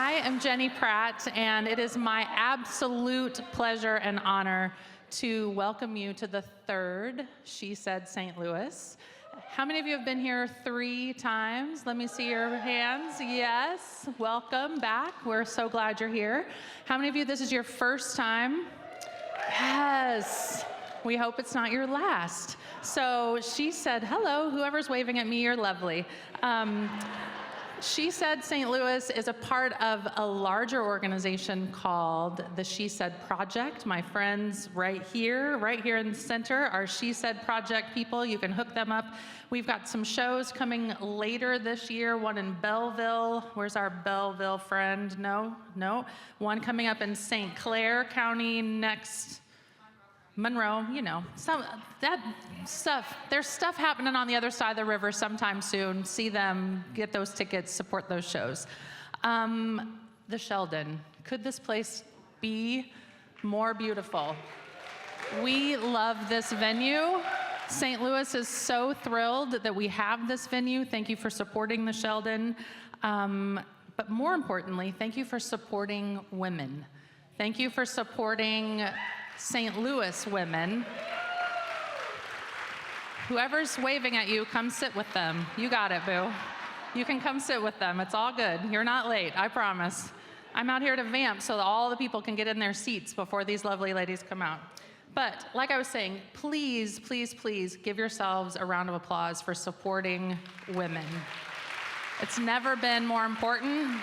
I am Jenny Pratt, and it is my absolute pleasure and honor to welcome you to the third She Said St. Louis. How many of you have been here 3 times? Let me see your hands. Yes, welcome back. We're so glad you're here. How many of you, this is your first time? Yes. We hope it's not your last. So she said, hello, whoever's waving at me, you're lovely. She Said St. Louis is a part of a larger organization called the She Said Project. My friends right here in the center are She Said Project people. You can hook them up. We've got some shows coming later this year, one in Belleville. Where's our Belleville friend? No. One coming up in St. Clair County next. Monroe, you know, that stuff. There's stuff happening on the other side of the river sometime soon. See them, get those tickets, support those shows. The Sheldon. Could this place be more beautiful? We love this venue. St. Louis is so thrilled that we have this venue. Thank you for supporting the Sheldon. But more importantly, thank you for supporting women. Thank you for supporting St. Louis women. Whoever's waving at you, come sit with them. You got it, boo. You can come sit with them. It's all good. You're not late, I promise. I'm out here to vamp so that all the people can get in their seats before these lovely ladies come out. But like I was saying, please, please, please give yourselves a round of applause for supporting women. It's never been more important.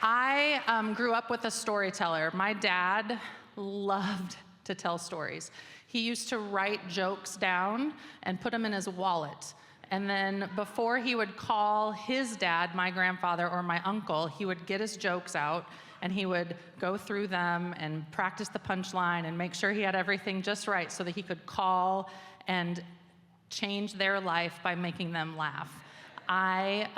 I grew up with a storyteller. My dad loved to tell stories. He used to write jokes down and put them in his wallet. And then before he would call his dad, my grandfather, or my uncle, he would get his jokes out and he would go through them and practice the punchline and make sure he had everything just right so that he could call and change their life by making them laugh. I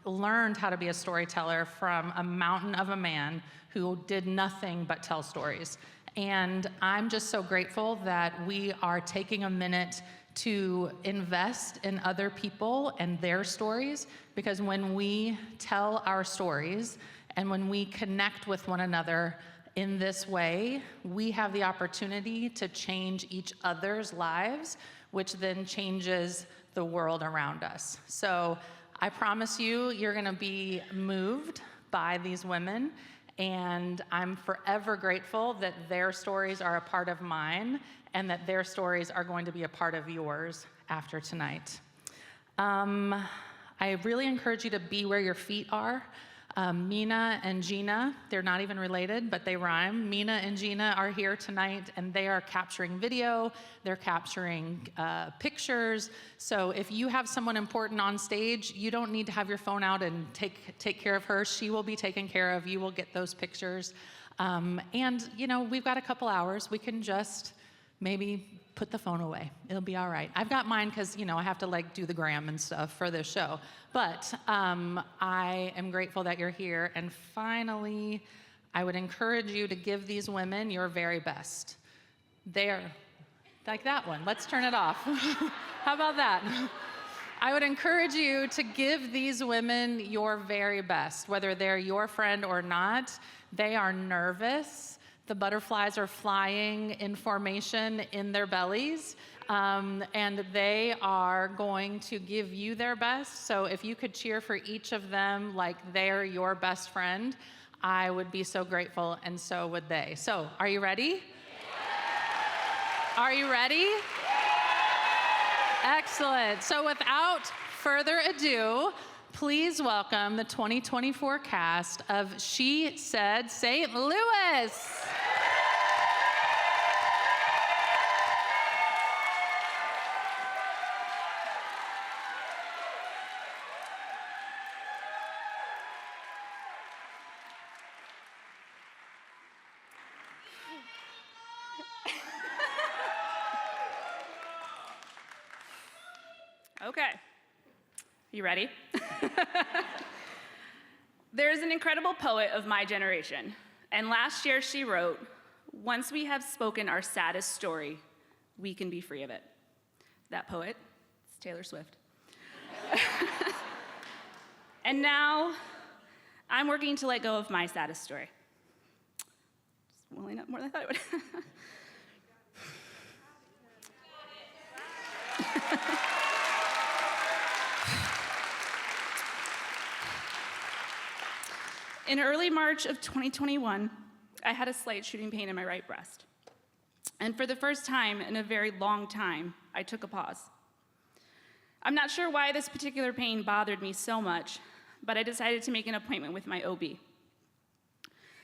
learned how to be a storyteller from a mountain of a man who did nothing but tell stories. And I'm just so grateful that we are taking a minute to invest in other people and their stories, because when we tell our stories and when we connect with one another in this way, we have the opportunity to change each other's lives, which then changes the world around us. So I promise you, you're gonna be moved by these women, and I'm forever grateful that their stories are a part of mine and that their stories are going to be a part of yours after tonight. I really encourage you to be where your feet are. Mina and Gina, they're not even related, but they rhyme. Mina and Gina are here tonight, and they are capturing video, they're capturing pictures. So if you have someone important on stage, you don't need to have your phone out and take care of her. She will be taken care of. You will get those pictures. And you know, we've got a couple hours. We can just maybe put the phone away. It'll be all right. I've got mine because, you know, I have to like do the gram and stuff for this show. But I am grateful that you're here. And finally, I would encourage you to give these women your very best. They're like that one. Let's turn it off. How about that? I would encourage you to give these women your very best, whether they're your friend or not. They are nervous. The butterflies are flying in formation in their bellies, and they are going to give you their best. So if you could cheer for each of them like they're your best friend, I would be so grateful, and so would they. So, are you ready? Are you ready? Excellent. So without further ado, please welcome the 2024 cast of She Said St. Louis. Okay, you ready? There is an incredible poet of my generation, and last year she wrote, "Once we have spoken our saddest story, we can be free of it." That poet is Taylor Swift. And now I'm working to let go of my saddest story. Just welling up more than I thought it would. In early March of 2021, I had a slight shooting pain in my right breast. And for the first time in a very long time, I took a pause. I'm not sure why this particular pain bothered me so much, but I decided to make an appointment with my OB.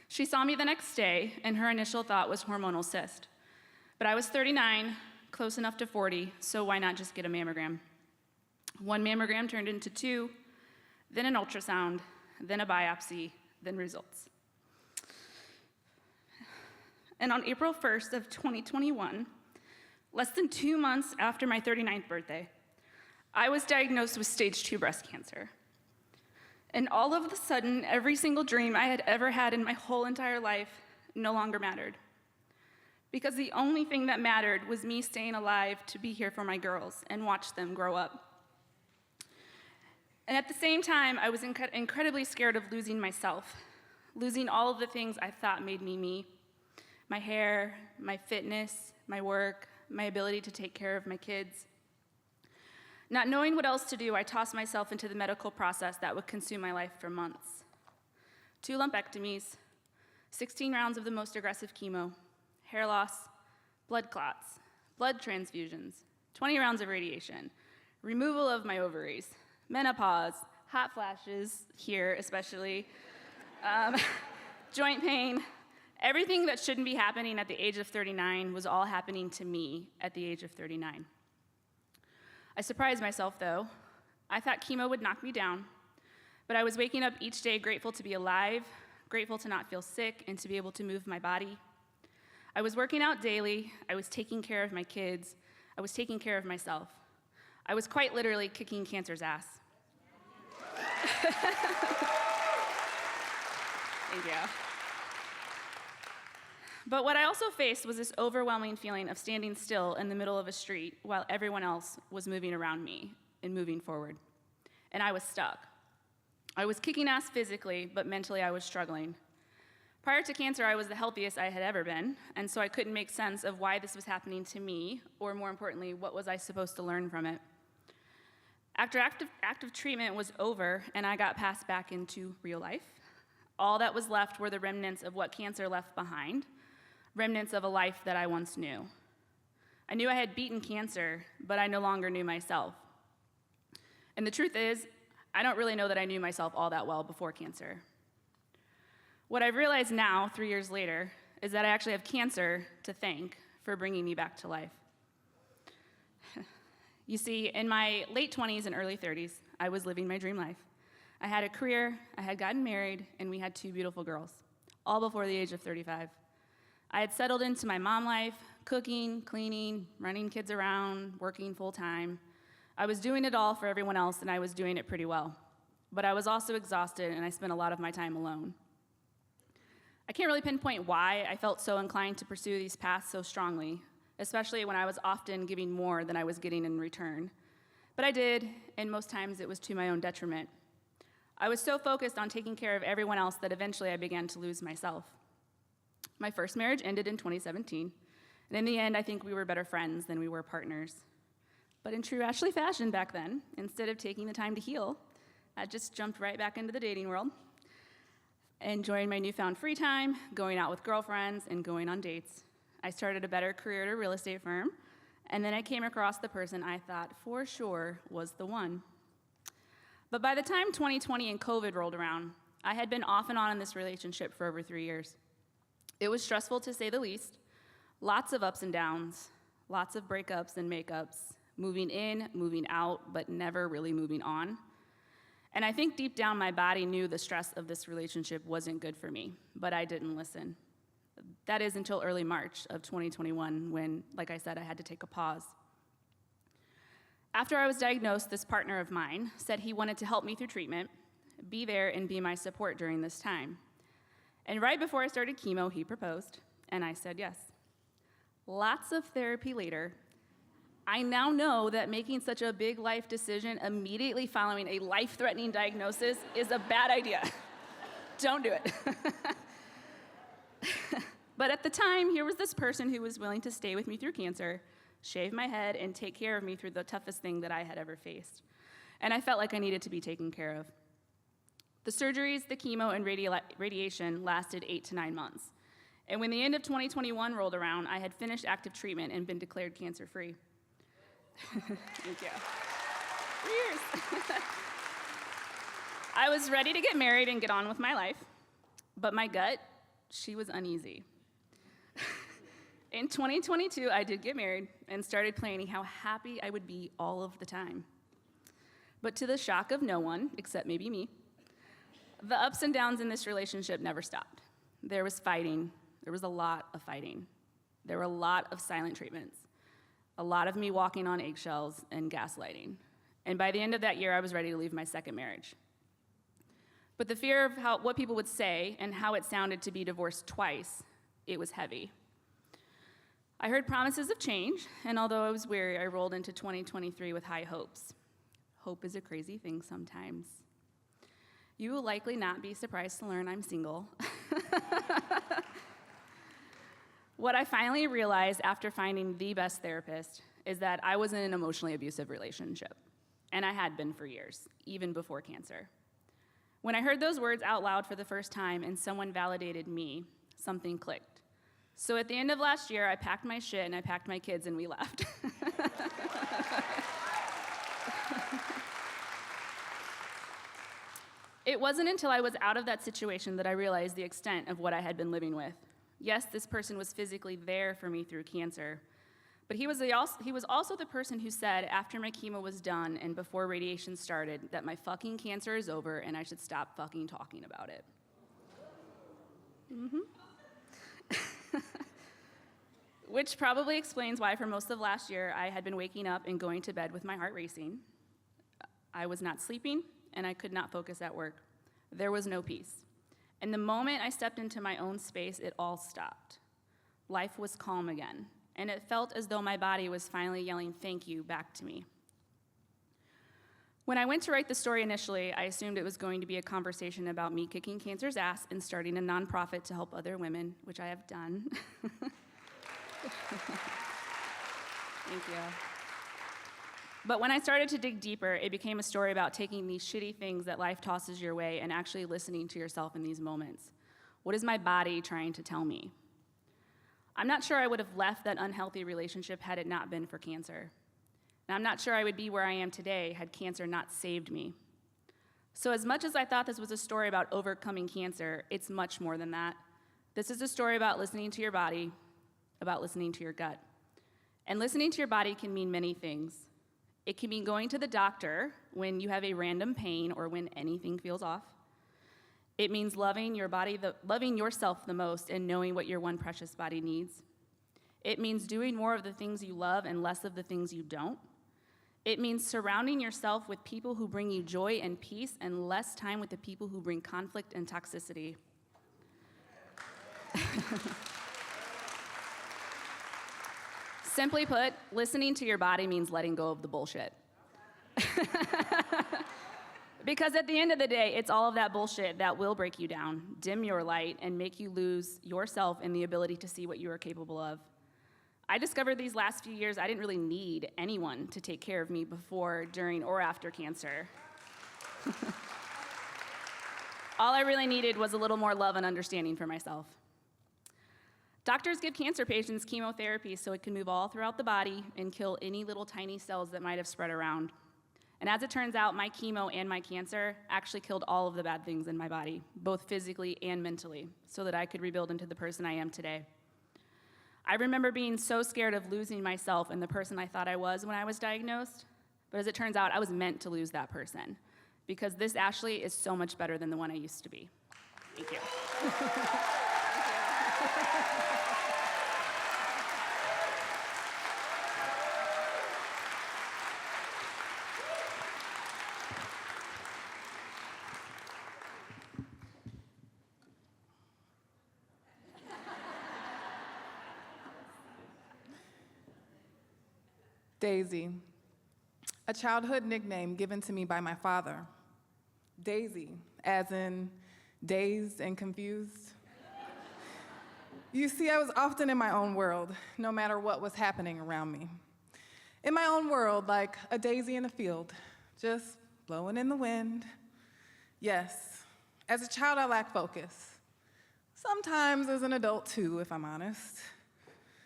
She saw me the next day, and her initial thought was hormonal cyst. But I was 39, close enough to 40, so why not just get a mammogram? One mammogram turned into 2, then an ultrasound, then a biopsy, then results. And on April 1st of 2021, less than 2 months after my 39th birthday, I was diagnosed with stage 2 breast cancer. And all of a sudden, every single dream I had ever had in my whole entire life no longer mattered. Because the only thing that mattered was me staying alive to be here for my girls and watch them grow up. And at the same time, I was incredibly scared of losing myself, losing all of the things I thought made me me. My hair, my fitness, my work, my ability to take care of my kids. Not knowing what else to do, I tossed myself into the medical process that would consume my life for months. 2 lumpectomies, 16 rounds of the most aggressive chemo, hair loss, blood clots, blood transfusions, 20 rounds of radiation, removal of my ovaries, menopause, hot flashes here especially, joint pain. Everything that shouldn't be happening at the age of 39 was all happening to me at the age of 39. I surprised myself, though. I thought chemo would knock me down, but I was waking up each day grateful to be alive, grateful to not feel sick, and to be able to move my body. I was working out daily. I was taking care of my kids. I was taking care of myself. I was quite literally kicking cancer's ass. Thank you. But what I also faced was this overwhelming feeling of standing still in the middle of a street while everyone else was moving around me and moving forward. And I was stuck. I was kicking ass physically, but mentally I was struggling. Prior to cancer, I was the healthiest I had ever been, and so I couldn't make sense of why this was happening to me, or more importantly, what was I supposed to learn from it. After active treatment was over and I got passed back into real life, all that was left were the remnants of what cancer left behind, remnants of a life that I once knew. I knew I had beaten cancer, but I no longer knew myself. And the truth is, I don't really know that I knew myself all that well before cancer. What I've realized now, 3 years later, is that I actually have cancer to thank for bringing me back to life. You see, in my late 20s and early 30s, I was living my dream life. I had a career, I had gotten married, and we had 2 beautiful girls, all before the age of 35. I had settled into my mom life, cooking, cleaning, running kids around, working full-time. I was doing it all for everyone else, and I was doing it pretty well. But I was also exhausted, and I spent a lot of my time alone. I can't really pinpoint why I felt so inclined to pursue these paths so strongly, especially when I was often giving more than I was getting in return. But I did, and most times it was to my own detriment. I was so focused on taking care of everyone else that eventually I began to lose myself. My first marriage ended in 2017, and in the end, I think we were better friends than we were partners. But in true Ashley fashion back then, instead of taking the time to heal, I just jumped right back into the dating world, enjoying my newfound free time, going out with girlfriends, and going on dates. I started a better career at a real estate firm, and then I came across the person I thought for sure was the one. But by the time 2020 and COVID rolled around, I had been off and on in this relationship for over 3 years. It was stressful to say the least, lots of ups and downs, lots of breakups and makeups, moving in, moving out, but never really moving on. And I think deep down my body knew the stress of this relationship wasn't good for me, but I didn't listen. That is until early March of 2021 when, like I said, I had to take a pause. After I was diagnosed, this partner of mine said he wanted to help me through treatment, be there and be my support during this time. And right before I started chemo, he proposed, and I said yes. Lots of therapy later, I now know that making such a big life decision immediately following a life-threatening diagnosis is a bad idea. Don't do it. But at the time, here was this person who was willing to stay with me through cancer, shave my head, and take care of me through the toughest thing that I had ever faced. And I felt like I needed to be taken care of. The surgeries, the chemo, and radiation lasted 8 to 9 months. And when the end of 2021 rolled around, I had finished active treatment and been declared cancer-free. Thank you. 3 years. I was ready to get married and get on with my life, but my gut, she was uneasy. In 2022, I did get married and started planning how happy I would be all of the time. But to the shock of no one, except maybe me, the ups and downs in this relationship never stopped. There was fighting. There was a lot of fighting. There were a lot of silent treatments, a lot of me walking on eggshells and gaslighting. And by the end of that year, I was ready to leave my second marriage. But the fear of what people would say and how it sounded to be divorced twice, it was heavy. I heard promises of change, and although I was weary, I rolled into 2023 with high hopes. Hope is a crazy thing sometimes. You will likely not be surprised to learn I'm single. What I finally realized after finding the best therapist is that I was in an emotionally abusive relationship, and I had been for years, even before cancer. When I heard those words out loud for the first time and someone validated me, something clicked. So at the end of last year, I packed my shit and I packed my kids and we left. It wasn't until I was out of that situation that I realized the extent of what I had been living with. Yes, this person was physically there for me through cancer, but he was also the person who said after my chemo was done and before radiation started that my fucking cancer is over and I should stop fucking talking about it. Which probably explains why for most of last year I had been waking up and going to bed with my heart racing. I was not sleeping and I could not focus at work. There was no peace. And the moment I stepped into my own space, it all stopped. Life was calm again, and it felt as though my body was finally yelling thank you back to me. When I went to write the story initially, I assumed it was going to be a conversation about me kicking cancer's ass and starting a nonprofit to help other women, which I have done. Thank you. But when I started to dig deeper, it became a story about taking these shitty things that life tosses your way and actually listening to yourself in these moments. What is my body trying to tell me? I'm not sure I would have left that unhealthy relationship had it not been for cancer. And I'm not sure I would be where I am today had cancer not saved me. So as much as I thought this was a story about overcoming cancer, it's much more than that. This is a story about listening to your body, about listening to your gut. And listening to your body can mean many things. It can mean going to the doctor when you have a random pain or when anything feels off. It means loving your body, loving yourself the most and knowing what your one precious body needs. It means doing more of the things you love and less of the things you don't. It means surrounding yourself with people who bring you joy and peace and less time with the people who bring conflict and toxicity. Simply put, listening to your body means letting go of the bullshit. Because at the end of the day, it's all of that bullshit that will break you down, dim your light, and make you lose yourself and the ability to see what you are capable of. I discovered these last few years I didn't really need anyone to take care of me before, during, or after cancer. All I really needed was a little more love and understanding for myself. Doctors give cancer patients chemotherapy so it can move all throughout the body and kill any little tiny cells that might have spread around. And as it turns out, my chemo and my cancer actually killed all of the bad things in my body, both physically and mentally, so that I could rebuild into the person I am today. I remember being so scared of losing myself and the person I thought I was when I was diagnosed, but as it turns out, I was meant to lose that person, because this Ashley is so much better than the one I used to be. Thank you. Daisy, a childhood nickname given to me by my father. Daisy, as in dazed and confused. You see, I was often in my own world, no matter what was happening around me. In my own world, like a daisy in a field, just blowing in the wind. Yes, as a child, I lacked focus. Sometimes as an adult too, if I'm honest.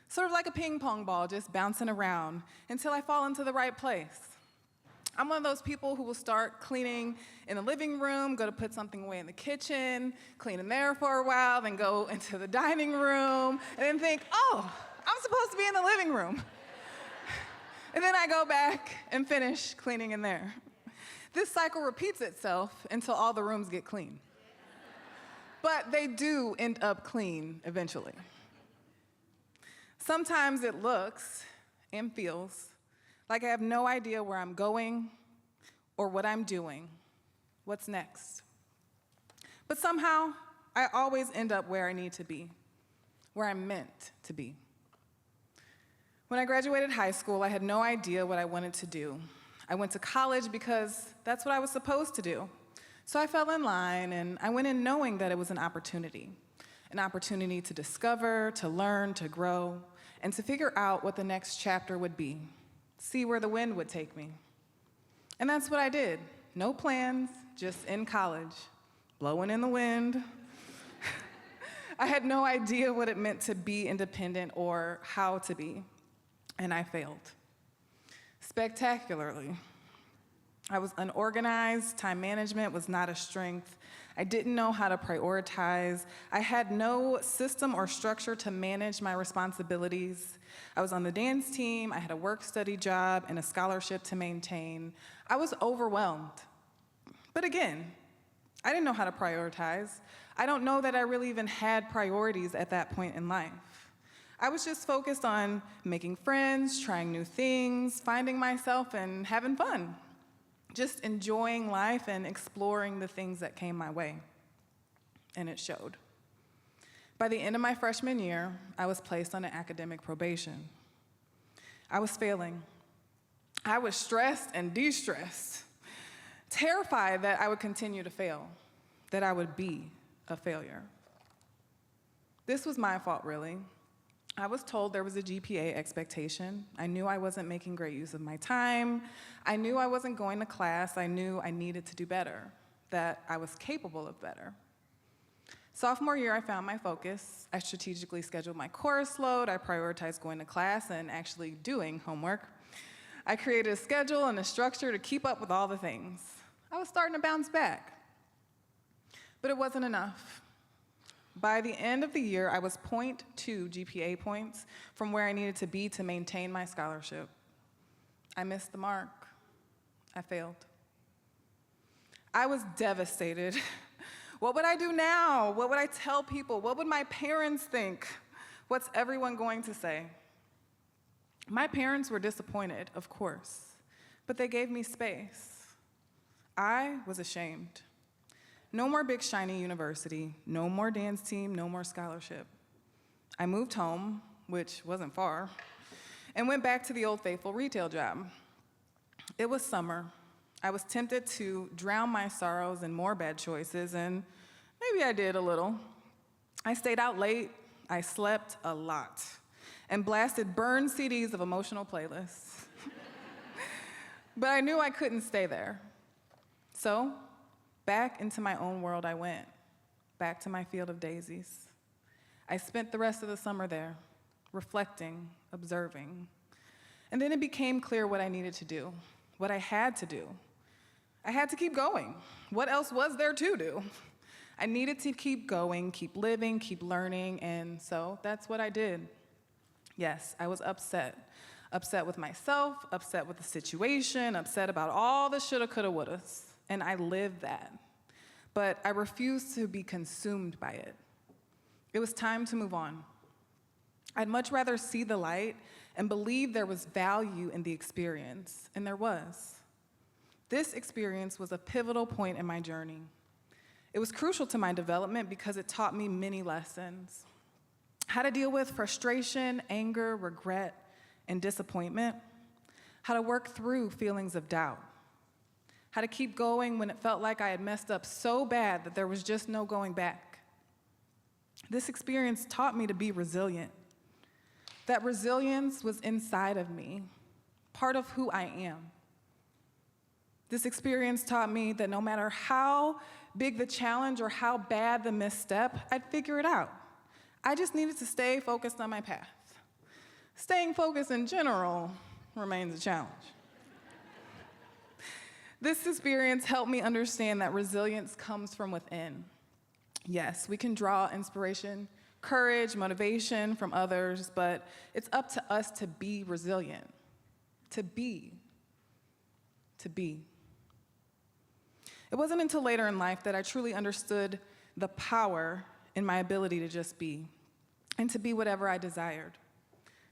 Sort of like a ping pong ball, just bouncing around until I fall into the right place. I'm one of those people who will start cleaning in the living room, go to put something away in the kitchen, clean in there for a while, then go into the dining room, and then think, oh, I'm supposed to be in the living room. And then I go back and finish cleaning in there. This cycle repeats itself until all the rooms get clean. But they do end up clean eventually. Sometimes it looks and feels like I have no idea where I'm going or what I'm doing, what's next. But somehow, I always end up where I need to be, where I'm meant to be. When I graduated high school, I had no idea what I wanted to do. I went to college because that's what I was supposed to do. So I fell in line, and I went in knowing that it was an opportunity to discover, to learn, to grow, and to figure out what the next chapter would be, see where the wind would take me. And that's what I did. No plans, just in college, blowing in the wind. I had no idea what it meant to be independent or how to be, and I failed. Spectacularly. I was unorganized, time management was not a strength. I didn't know how to prioritize. I had no system or structure to manage my responsibilities. I was on the dance team, I had a work-study job and a scholarship to maintain. I was overwhelmed. But again, I didn't know how to prioritize. I don't know that I really even had priorities at that point in life. I was just focused on making friends, trying new things, finding myself, and having fun. Just enjoying life and exploring the things that came my way. And it showed. By the end of my freshman year, I was placed on an academic probation. I was failing. I was stressed and de-stressed, terrified that I would continue to fail, that I would be a failure. This was my fault, really. I was told there was a GPA expectation. I knew I wasn't making great use of my time. I knew I wasn't going to class. I knew I needed to do better, that I was capable of better. Sophomore year, I found my focus. I strategically scheduled my course load. I prioritized going to class and actually doing homework. I created a schedule and a structure to keep up with all the things. I was starting to bounce back. But it wasn't enough. By the end of the year, I was 0.2 GPA points from where I needed to be to maintain my scholarship. I missed the mark. I failed. I was devastated. What would I do now? What would I tell people? What would my parents think? What's everyone going to say? My parents were disappointed, of course, but they gave me space. I was ashamed. No more big, shiny university, no more dance team, no more scholarship. I moved home, which wasn't far, and went back to the old faithful retail job. It was summer. I was tempted to drown my sorrows in more bad choices, and maybe I did a little. I stayed out late, I slept a lot, and blasted burned CDs of emotional playlists. But I knew I couldn't stay there. So, back into my own world I went, back to my field of daisies. I spent the rest of the summer there, reflecting, observing. And then it became clear what I needed to do, what I had to do. I had to keep going. What else was there to do? I needed to keep going, keep living, keep learning, and so that's what I did. Yes, I was upset. Upset with myself, upset with the situation, upset about all the shoulda, coulda, wouldas. And I lived that. But I refused to be consumed by it. It was time to move on. I'd much rather see the light and believe there was value in the experience, and there was. This experience was a pivotal point in my journey. It was crucial to my development because it taught me many lessons. How to deal with frustration, anger, regret, and disappointment. How to work through feelings of doubt. how to keep going when it felt like I had messed up so bad that there was just no going back. This experience taught me to be resilient, that resilience was inside of me, part of who I am. This experience taught me that no matter how big the challenge or how bad the misstep, I'd figure it out. I just needed to stay focused on my path. Staying focused in general remains a challenge. This experience helped me understand that resilience comes from within. Yes, we can draw inspiration, courage, motivation from others, but it's up to us to be resilient, to be. It wasn't until later in life that I truly understood the power in my ability to just be, and to be whatever I desired,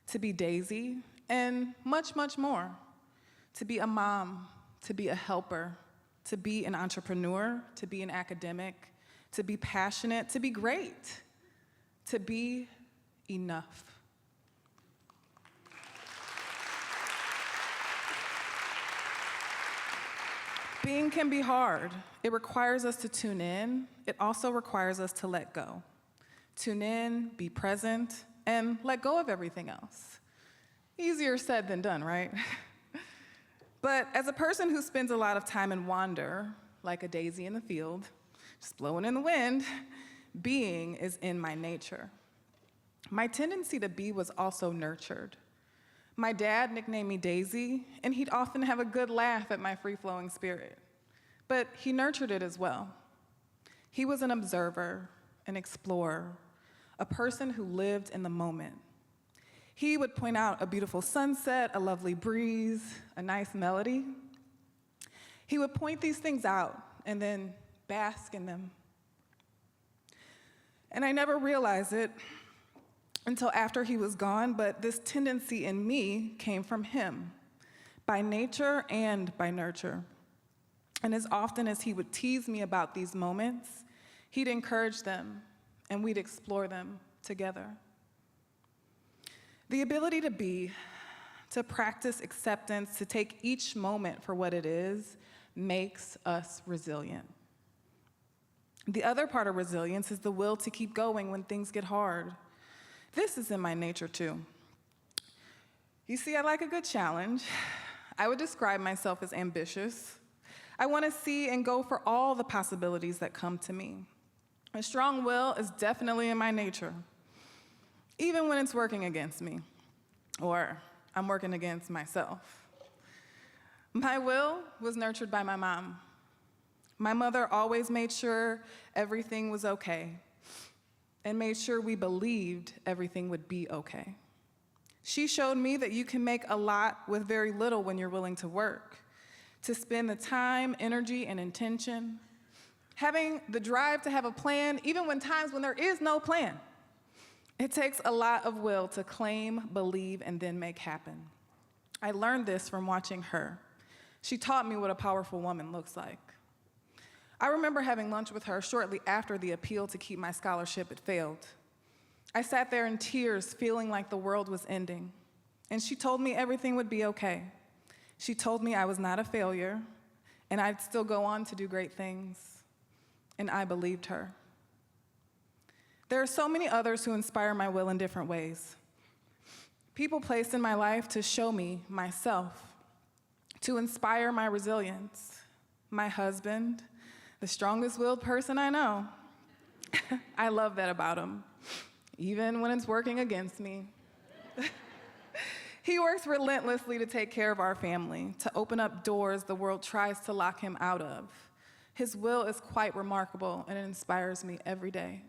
to be Daisy, and much, much more, to be a mom, to be a helper, to be an entrepreneur, to be an academic, to be passionate, to be great, to be enough. Being can be hard. It requires us to tune in. It also requires us to let go. Tune in, be present, and let go of everything else. Easier said than done, right? But as a person who spends a lot of time in wander, like a daisy in the field, just blowing in the wind, being is in my nature. My tendency to be was also nurtured. My dad nicknamed me Daisy, and he'd often have a good laugh at my free-flowing spirit. But he nurtured it as well. He was an observer, an explorer, a person who lived in the moment. He would point out a beautiful sunset, a lovely breeze, a nice melody. He would point these things out and then bask in them. And I never realized it until after he was gone, but this tendency in me came from him, by nature and by nurture. And as often as he would tease me about these moments, he'd encourage them, and we'd explore them together. The ability to be, to practice acceptance, to take each moment for what it is, makes us resilient. The other part of resilience is the will to keep going when things get hard. This is in my nature too. You see, I like a good challenge. I would describe myself as ambitious. I want to see and go for all the possibilities that come to me. A strong will is definitely in my nature, even when it's working against me, or I'm working against myself. My will was nurtured by my mom. My mother always made sure everything was okay and made sure we believed everything would be okay. She showed me that you can make a lot with very little when you're willing to work, to spend the time, energy, and intention, having the drive to have a plan, even when times when there is no plan. It takes a lot of will to claim, believe, and then make happen. I learned this from watching her. She taught me what a powerful woman looks like. I remember having lunch with her shortly after the appeal to keep my scholarship had failed. I sat there in tears, feeling like the world was ending. And she told me everything would be okay. She told me I was not a failure, and I'd still go on to do great things. And I believed her. There are so many others who inspire my will in different ways. People placed in my life to show me myself, to inspire my resilience. My husband, the strongest-willed person I know. I love that about him, even when it's working against me. He works relentlessly to take care of our family, to open up doors the world tries to lock him out of. His will is quite remarkable, and it inspires me every day.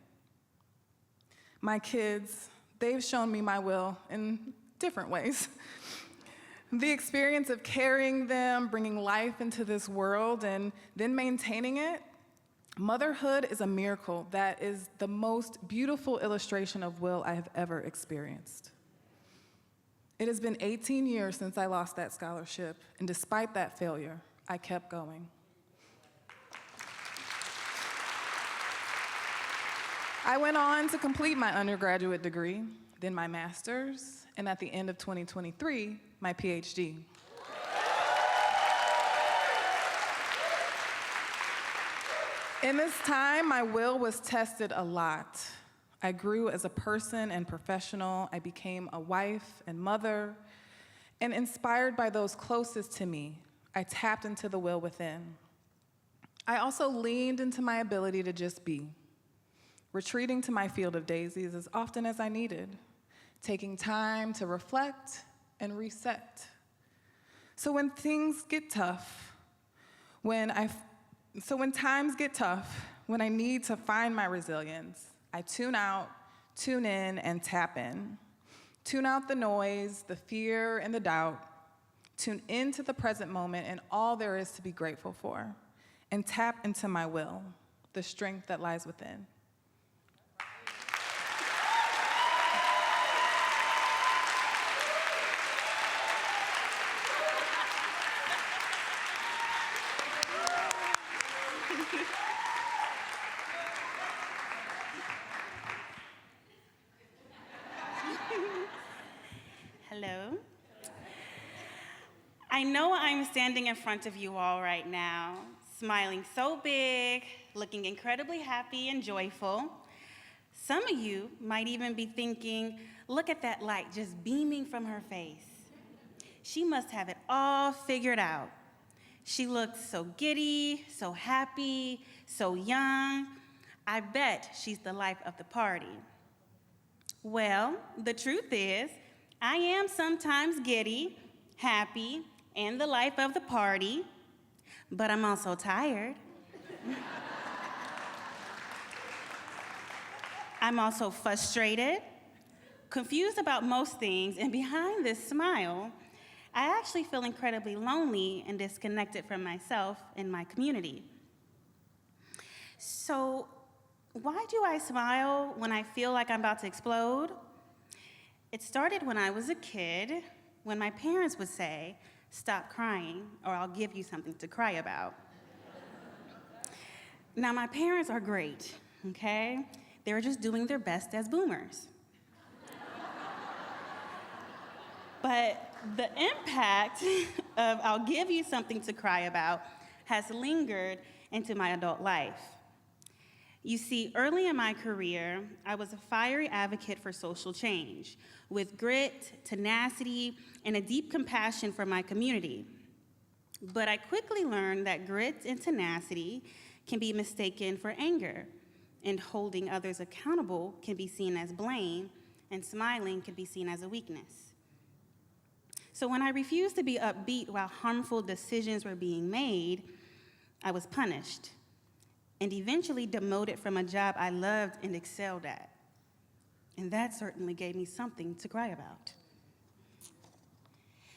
My kids, they've shown me my will in different ways. The experience of carrying them, bringing life into this world, and then maintaining it, motherhood is a miracle that is the most beautiful illustration of will I have ever experienced. It has been 18 years since I lost that scholarship, and despite that failure, I kept going. I went on to complete my undergraduate degree, then my master's, and at the end of 2023, my PhD. In this time, my will was tested a lot. I grew as a person and professional. I became a wife and mother. And inspired by those closest to me, I tapped into the will within. I also leaned into my ability to just be, retreating to my field of daisies as often as I needed, taking time to reflect and reset. So when things get tough, when times get tough, when I need to find my resilience, I tune out, tune in, and tap in. Tune out the noise, the fear, and the doubt. Tune into the present moment and all there is to be grateful for. And tap into my will, the strength that lies within. Hello. I know I'm standing in front of you all right now, smiling so big, looking incredibly happy and joyful. Some of you might even be thinking, look at that light just beaming from her face. She must have it all figured out. She looks so giddy, so happy, so young. I bet she's the life of the party. Well, the truth is, I am sometimes giddy, happy, and the life of the party, but I'm also tired. I'm also frustrated, confused about most things, and behind this smile, I actually feel incredibly lonely and disconnected from myself and my community. So, why do I smile when I feel like I'm about to explode? It started when I was a kid, when my parents would say, "Stop crying, or I'll give you something to cry about." Now, my parents are great, okay? They were just doing their best as boomers. But the impact of "I'll give you something to cry about" has lingered into my adult life. You see, early in my career, I was a fiery advocate for social change, with grit, tenacity, and a deep compassion for my community. But I quickly learned that grit and tenacity can be mistaken for anger, and holding others accountable can be seen as blame, and smiling can be seen as a weakness. So when I refused to be upbeat while harmful decisions were being made, I was punished, and eventually demoted from a job I loved and excelled at. And that certainly gave me something to cry about.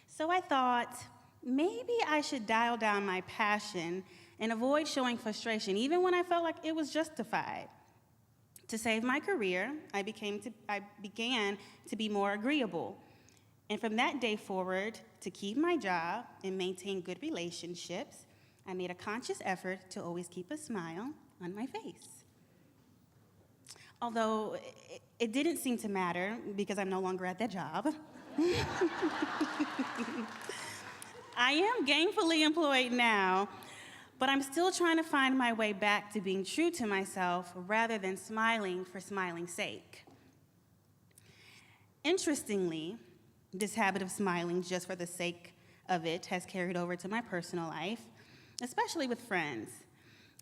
So I thought, maybe I should dial down my passion and avoid showing frustration, even when I felt like it was justified. To save my career, I began to be more agreeable. And from that day forward, to keep my job and maintain good relationships, I made a conscious effort to always keep a smile on my face. Although it didn't seem to matter because I'm no longer at that job. I am gainfully employed now, but I'm still trying to find my way back to being true to myself rather than smiling for smiling's sake. Interestingly, this habit of smiling just for the sake of it has carried over to my personal life, especially with friends.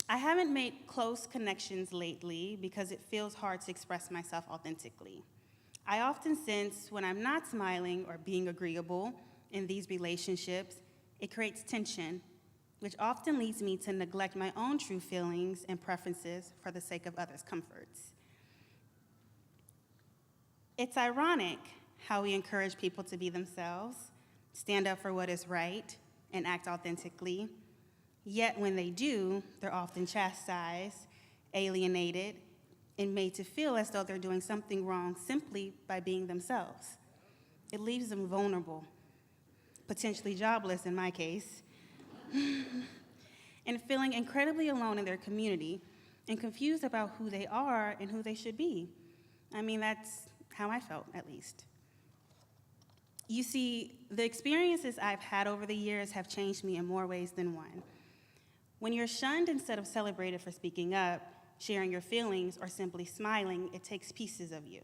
I haven't made close connections lately because it feels hard to express myself authentically. I often sense when I'm not smiling or being agreeable in these relationships, it creates tension, which often leads me to neglect my own true feelings and preferences for the sake of others' comforts. It's ironic how we encourage people to be themselves, stand up for what is right, and act authentically. Yet when they do, they're often chastised, alienated, and made to feel as though they're doing something wrong simply by being themselves. It leaves them vulnerable, potentially jobless in my case, and feeling incredibly alone in their community and confused about who they are and who they should be. I mean, that's how I felt, at least. You see, the experiences I've had over the years have changed me in more ways than one. When you're shunned instead of celebrated for speaking up, sharing your feelings, or simply smiling, it takes pieces of you.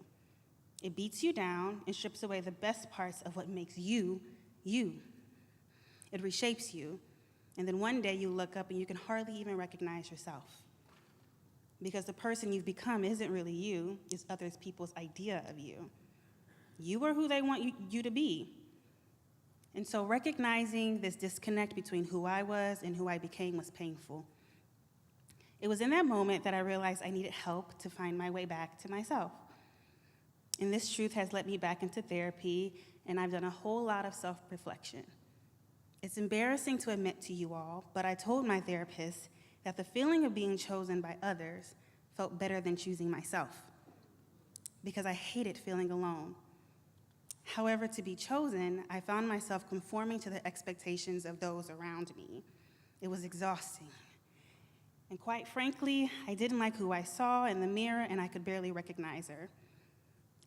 It beats you down and strips away the best parts of what makes you, you. It reshapes you, and then one day you look up and you can hardly even recognize yourself. Because the person you've become isn't really you, it's other people's idea of you. You are who they want you to be. And so recognizing this disconnect between who I was and who I became was painful. It was in that moment that I realized I needed help to find my way back to myself. And this truth has led me back into therapy, and I've done a whole lot of self-reflection. It's embarrassing to admit to you all, but I told my therapist that the feeling of being chosen by others felt better than choosing myself, because I hated feeling alone. However, to be chosen, I found myself conforming to the expectations of those around me. It was exhausting. And quite frankly, I didn't like who I saw in the mirror, and I could barely recognize her.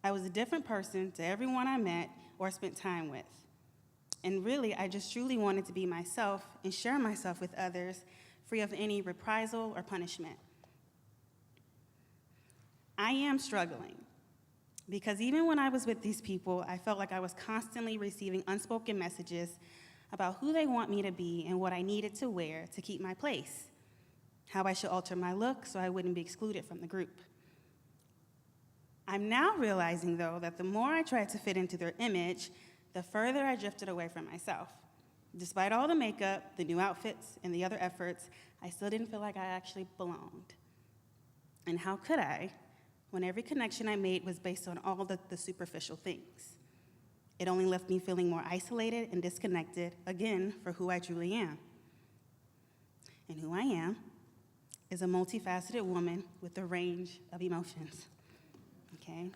I was a different person to everyone I met or spent time with. And really, I just truly wanted to be myself and share myself with others, free of any reprisal or punishment. I am struggling, because even when I was with these people, I felt like I was constantly receiving unspoken messages about who they want me to be and what I needed to wear to keep my place, how I should alter my look so I wouldn't be excluded from the group. I'm now realizing, though, that the more I tried to fit into their image, the further I drifted away from myself. Despite all the makeup, the new outfits, and the other efforts, I still didn't feel like I actually belonged. And how could I, when every connection I made was based on all the superficial things? It only left me feeling more isolated and disconnected, again, for who I truly am. And who I am is a multifaceted woman with a range of emotions, okay?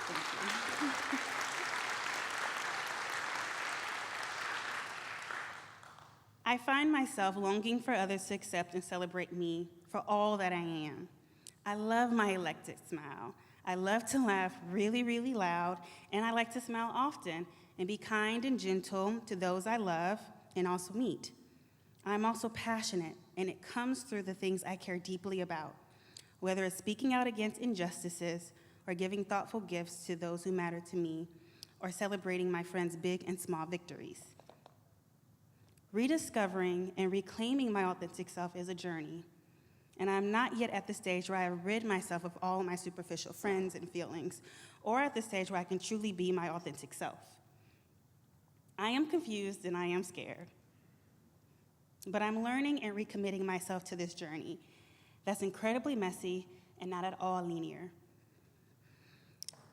Thank you. I find myself longing for others to accept and celebrate me for all that I am. I love my electric smile. I love to laugh really, really loud, and I like to smile often and be kind and gentle to those I love and also meet. I'm also passionate, and it comes through the things I care deeply about, whether it's speaking out against injustices or giving thoughtful gifts to those who matter to me, or celebrating my friends' big and small victories. Rediscovering and reclaiming my authentic self is a journey, and I'm not yet at the stage where I rid myself of all my superficial friends and feelings, or at the stage where I can truly be my authentic self. I am confused and I am scared, but I'm learning and recommitting myself to this journey that's incredibly messy and not at all linear.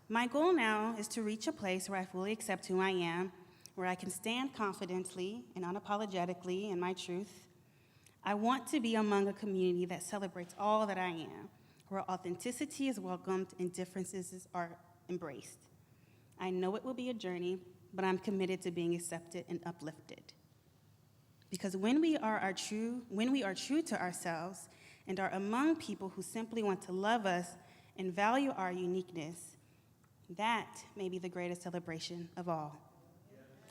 My goal now is to reach a place where I fully accept who I am, where I can stand confidently and unapologetically in my truth. I want to be among a community that celebrates all that I am, where authenticity is welcomed and differences are embraced. I know it will be a journey, but I'm committed to being accepted and uplifted. Because when we are true to ourselves and are among people who simply want to love us and value our uniqueness, that may be the greatest celebration of all.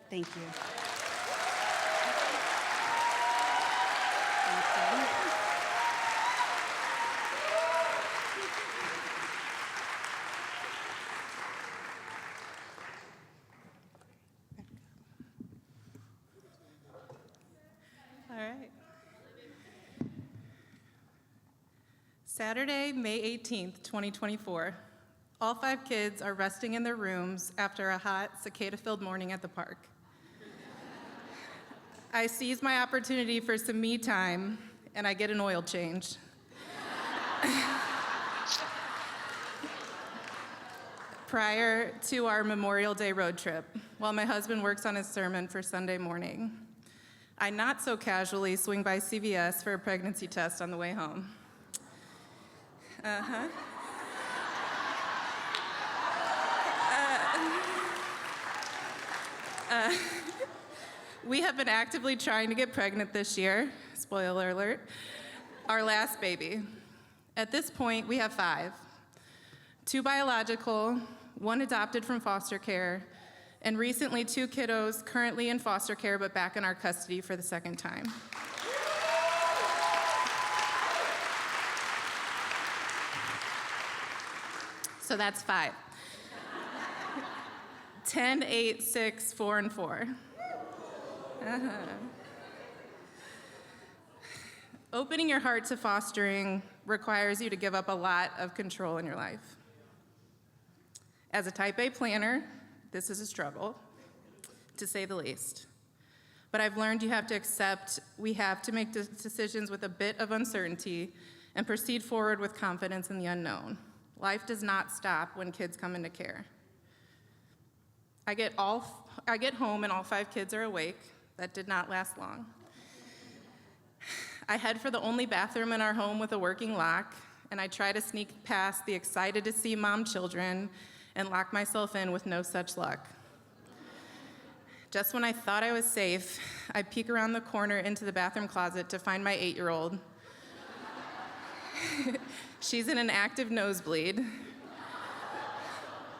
Thank you. All right. Saturday, May 18th, 2024. All 5 kids are resting in their rooms after a hot, cicada-filled morning at the park. I seize my opportunity for some me time, and I get an oil change. Prior to our Memorial Day road trip, while my husband works on his sermon for Sunday morning, I not so casually swing by CVS for a pregnancy test on the way home. We have been actively trying to get pregnant this year, spoiler alert, our last baby. At this point, we have 5. 2 biological, 1 adopted from foster care, and recently 2 kiddos currently in foster care but back in our custody for the second time. So that's 5. 10, 8, 6, 4, and 4. Opening your heart to fostering requires you to give up a lot of control in your life. As a type A planner, this is a struggle, to say the least. But I've learned you have to accept we have to make decisions with a bit of uncertainty and proceed forward with confidence in the unknown. Life does not stop when kids come into care. I get home and all 5 kids are awake. That did not last long. I head for the only bathroom in our home with a working lock, and I try to sneak past the excited to see mom children and lock myself in with no such luck. Just when I thought I was safe, I peek around the corner into the bathroom closet to find my 8-year-old. She's in an active nosebleed,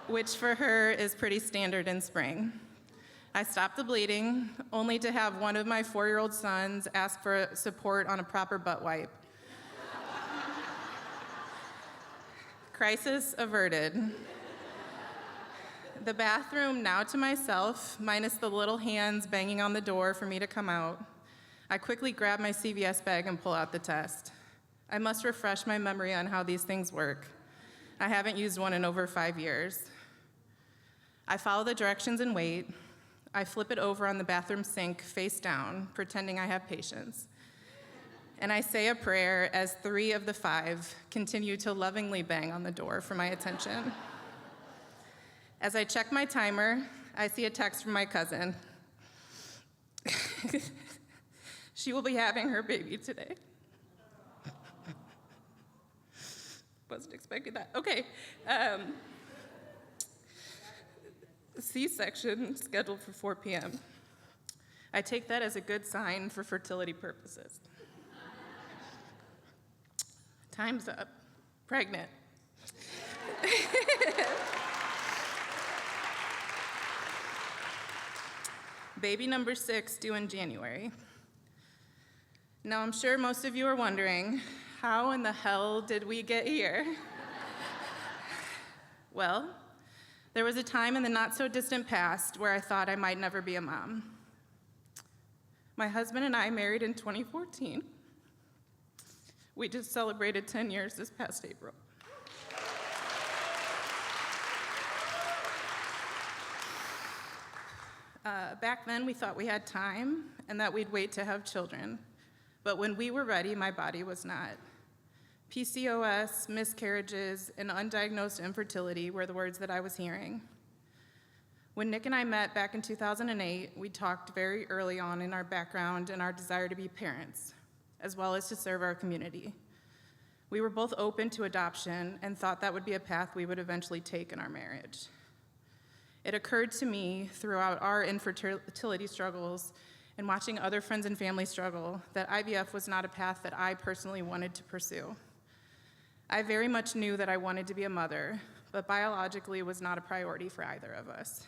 which for her is pretty standard in spring. I stop the bleeding, only to have one of my 4-year-old sons ask for support on a proper butt wipe. Crisis averted. The bathroom now to myself, minus the little hands banging on the door for me to come out. I quickly grab my CVS bag and pull out the test. I must refresh my memory on how these things work. I haven't used one in over 5 years. I follow the directions and wait. I flip it over on the bathroom sink face down, pretending I have patience. And I say a prayer as 3 of the 5 continue to lovingly bang on the door for my attention. As I check my timer, I see a text from my cousin. She will be having her baby today. Wasn't expecting that. Okay. C-section scheduled for 4 p.m. I take that as a good sign for fertility purposes. Time's up. Pregnant. Baby number 6 due in January. Now, I'm sure most of you are wondering, how in the hell did we get here? Well, there was a time in the not-so-distant past where I thought I might never be a mom. My husband and I married in 2014. We just celebrated 10 years this past April. Back then, we thought we had time and that we'd wait to have children. But when we were ready, my body was not. PCOS, miscarriages, and undiagnosed infertility were the words that I was hearing. When Nick and I met back in 2008, we talked very early on in our background and our desire to be parents, as well as to serve our community. We were both open to adoption and thought that would be a path we would eventually take in our marriage. It occurred to me throughout our infertility struggles and watching other friends and family struggle that IVF was not a path that I personally wanted to pursue. I very much knew that I wanted to be a mother, but biologically it was not a priority for either of us.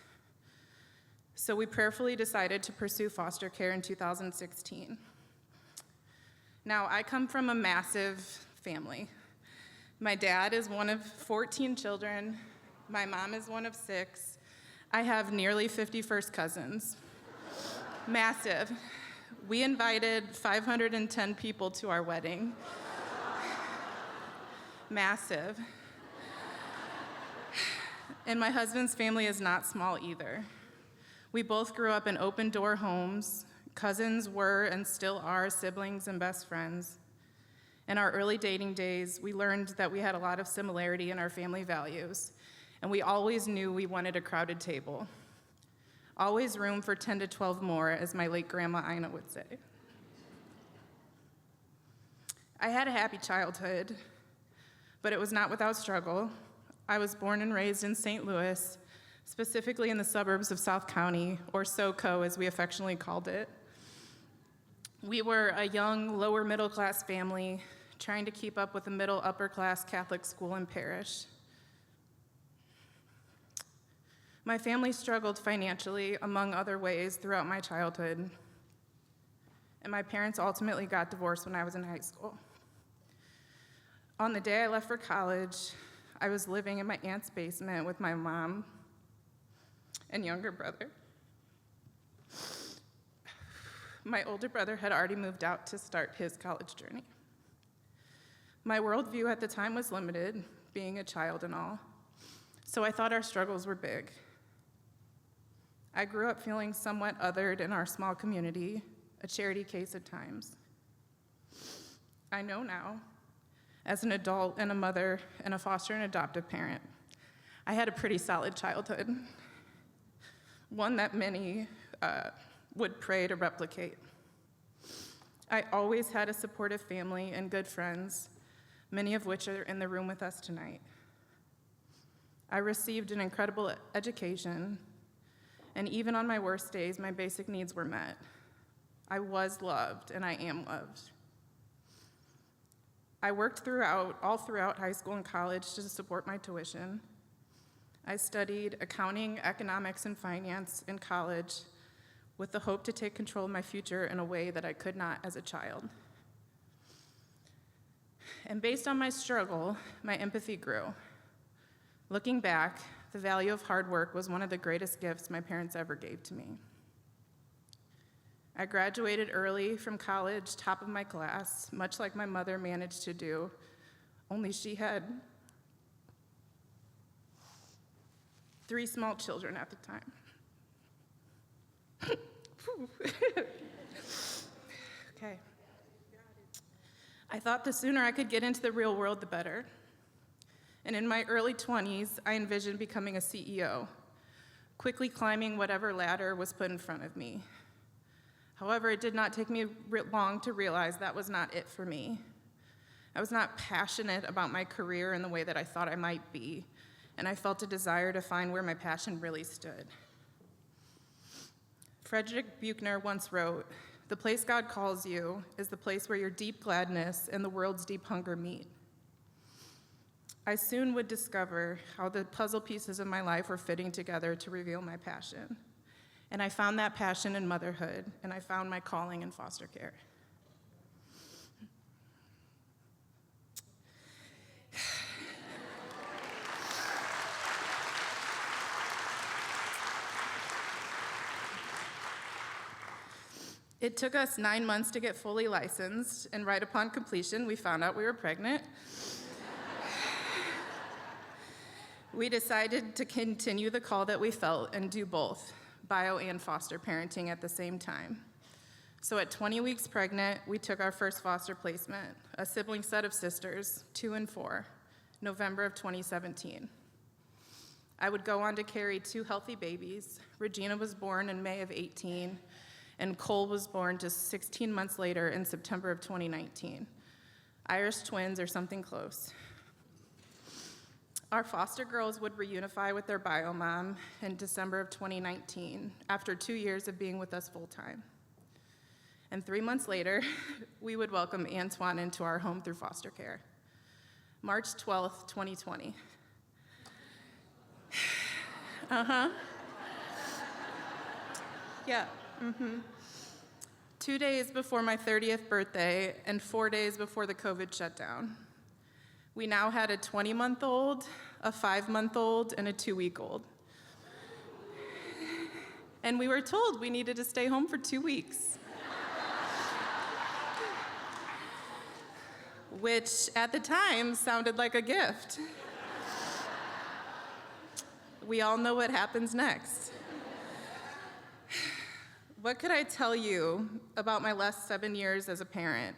So we prayerfully decided to pursue foster care in 2016. Now, I come from a massive family. My dad is one of 14 children. My mom is one of 6. I have nearly 50 first cousins. Massive. We invited 510 people to our wedding. Massive. And my husband's family is not small either. We both grew up in open-door homes. Cousins were and still are siblings and best friends. In our early dating days, we learned that we had a lot of similarity in our family values, and we always knew we wanted a crowded table. Always room for 10 to 12 more, as my late grandma Ina would say. I had a happy childhood, but it was not without struggle. I was born and raised in St. Louis, specifically in the suburbs of South County, or SoCo as we affectionately called it. We were a young, lower middle class family trying to keep up with the middle upper class Catholic school and parish. My family struggled financially, among other ways, throughout my childhood, and my parents ultimately got divorced when I was in high school. On the day I left for college, I was living in my aunt's basement with my mom and younger brother. My older brother had already moved out to start his college journey. My worldview at the time was limited, being a child and all, so I thought our struggles were big. I grew up feeling somewhat othered in our small community, a charity case at times. I know now, as an adult and a mother and a foster and adoptive parent, I had a pretty solid childhood, one that many would pray to replicate. I always had a supportive family and good friends, many of which are in the room with us tonight. I received an incredible education, and even on my worst days, my basic needs were met. I was loved, and I am loved. I worked all throughout high school and college to support my tuition. I studied accounting, economics, and finance in college with the hope to take control of my future in a way that I could not as a child. And based on my struggle, my empathy grew. Looking back, the value of hard work was one of the greatest gifts my parents ever gave to me. I graduated early from college, top of my class, much like my mother managed to do, only she had 3 small children at the time. Okay. I thought the sooner I could get into the real world, the better. And in my early 20s, I envisioned becoming a CEO, quickly climbing whatever ladder was put in front of me. However, it did not take me long to realize that was not it for me. I was not passionate about my career in the way that I thought I might be, and I felt a desire to find where my passion really stood. Frederick Buechner once wrote, "The place God calls you is the place where your deep gladness and the world's deep hunger meet." I soon would discover how the puzzle pieces of my life were fitting together to reveal my passion. And I found that passion in motherhood, and I found my calling in foster care. It took us 9 months to get fully licensed, and right upon completion, we found out we were pregnant. We decided to continue the call that we felt and do both, bio and foster parenting at the same time. So at 20 weeks pregnant, we took our first foster placement, a sibling set of sisters, 2 and 4, November of 2017. I would go on to carry 2 healthy babies. Regina was born in May of 18, and Cole was born just 16 months later in September of 2019. Irish twins or something close. Our foster girls would reunify with their bio mom in December of 2019 after 2 years of being with us full-time. And 3 months later, we would welcome Antoine into our home through foster care. March 12th, 2020. Yeah. 2 days before my 30th birthday and 4 days before the COVID shutdown. We now had a 20-month-old, a 5-month-old, and a 2-week-old. And we were told we needed to stay home for 2 weeks. Which at the time sounded like a gift. We all know what happens next. What could I tell you about my last 7 years as a parent?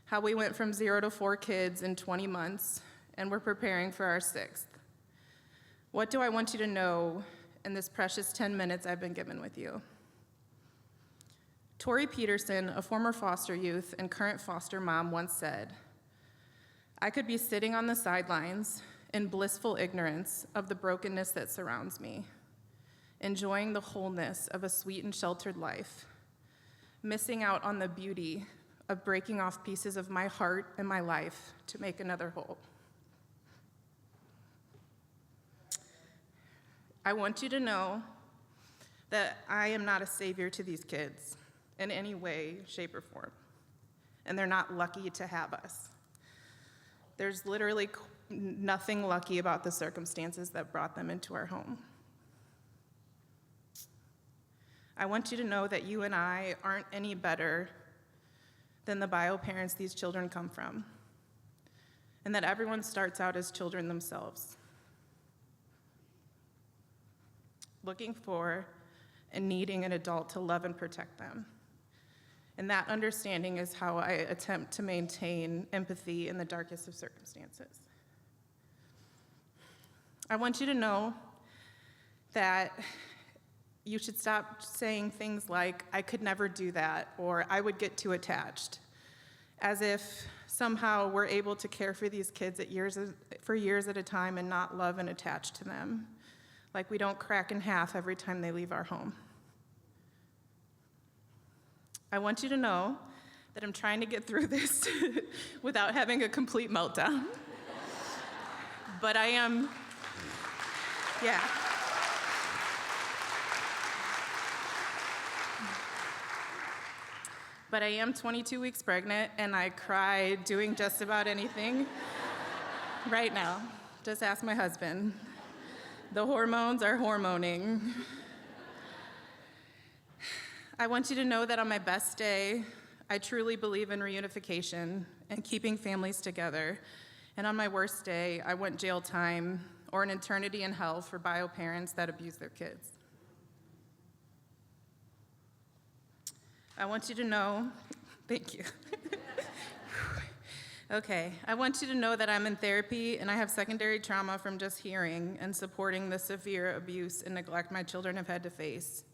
How we went from 0 to 4 kids in 20 months, and we're preparing for our 6th. What do I want you to know in this precious 10 minutes I've been given with you? Tori Peterson, a former foster youth and current foster mom, once said, "I could be sitting on the sidelines in blissful ignorance of the brokenness that surrounds me, enjoying the wholeness of a sweet and sheltered life, missing out on the beauty of breaking off pieces of my heart and my life to make another whole. I want you to know that I am not a savior to these kids in any way, shape, or form, and they're not lucky to have us. There's literally nothing lucky about the circumstances that brought them into our home. I want you to know that you and I aren't any better than the bio parents these children come from, and that everyone starts out as children themselves, looking for and needing an adult to love and protect them. And that understanding is how I attempt to maintain empathy in the darkest of circumstances. I want you to know that you should stop saying things like, I could never do that, or I would get too attached, as if somehow we're able to care for these kids for years at a time and not love and attach to them, like we don't crack in half every time they leave our home. I want you to know that I'm trying to get through this without having a complete meltdown. But I am, yeah. But I am 22 weeks pregnant, and I cry doing just about anything right now. Just ask my husband. The hormones are hormoning. I want you to know that on my best day, I truly believe in reunification and keeping families together. And on my worst day, I want jail time or an eternity in hell for bio parents that abuse their kids. I want you to know, thank you. Okay, I want you to know that I'm in therapy and I have secondary trauma from just hearing and supporting the severe abuse and neglect my children have had to face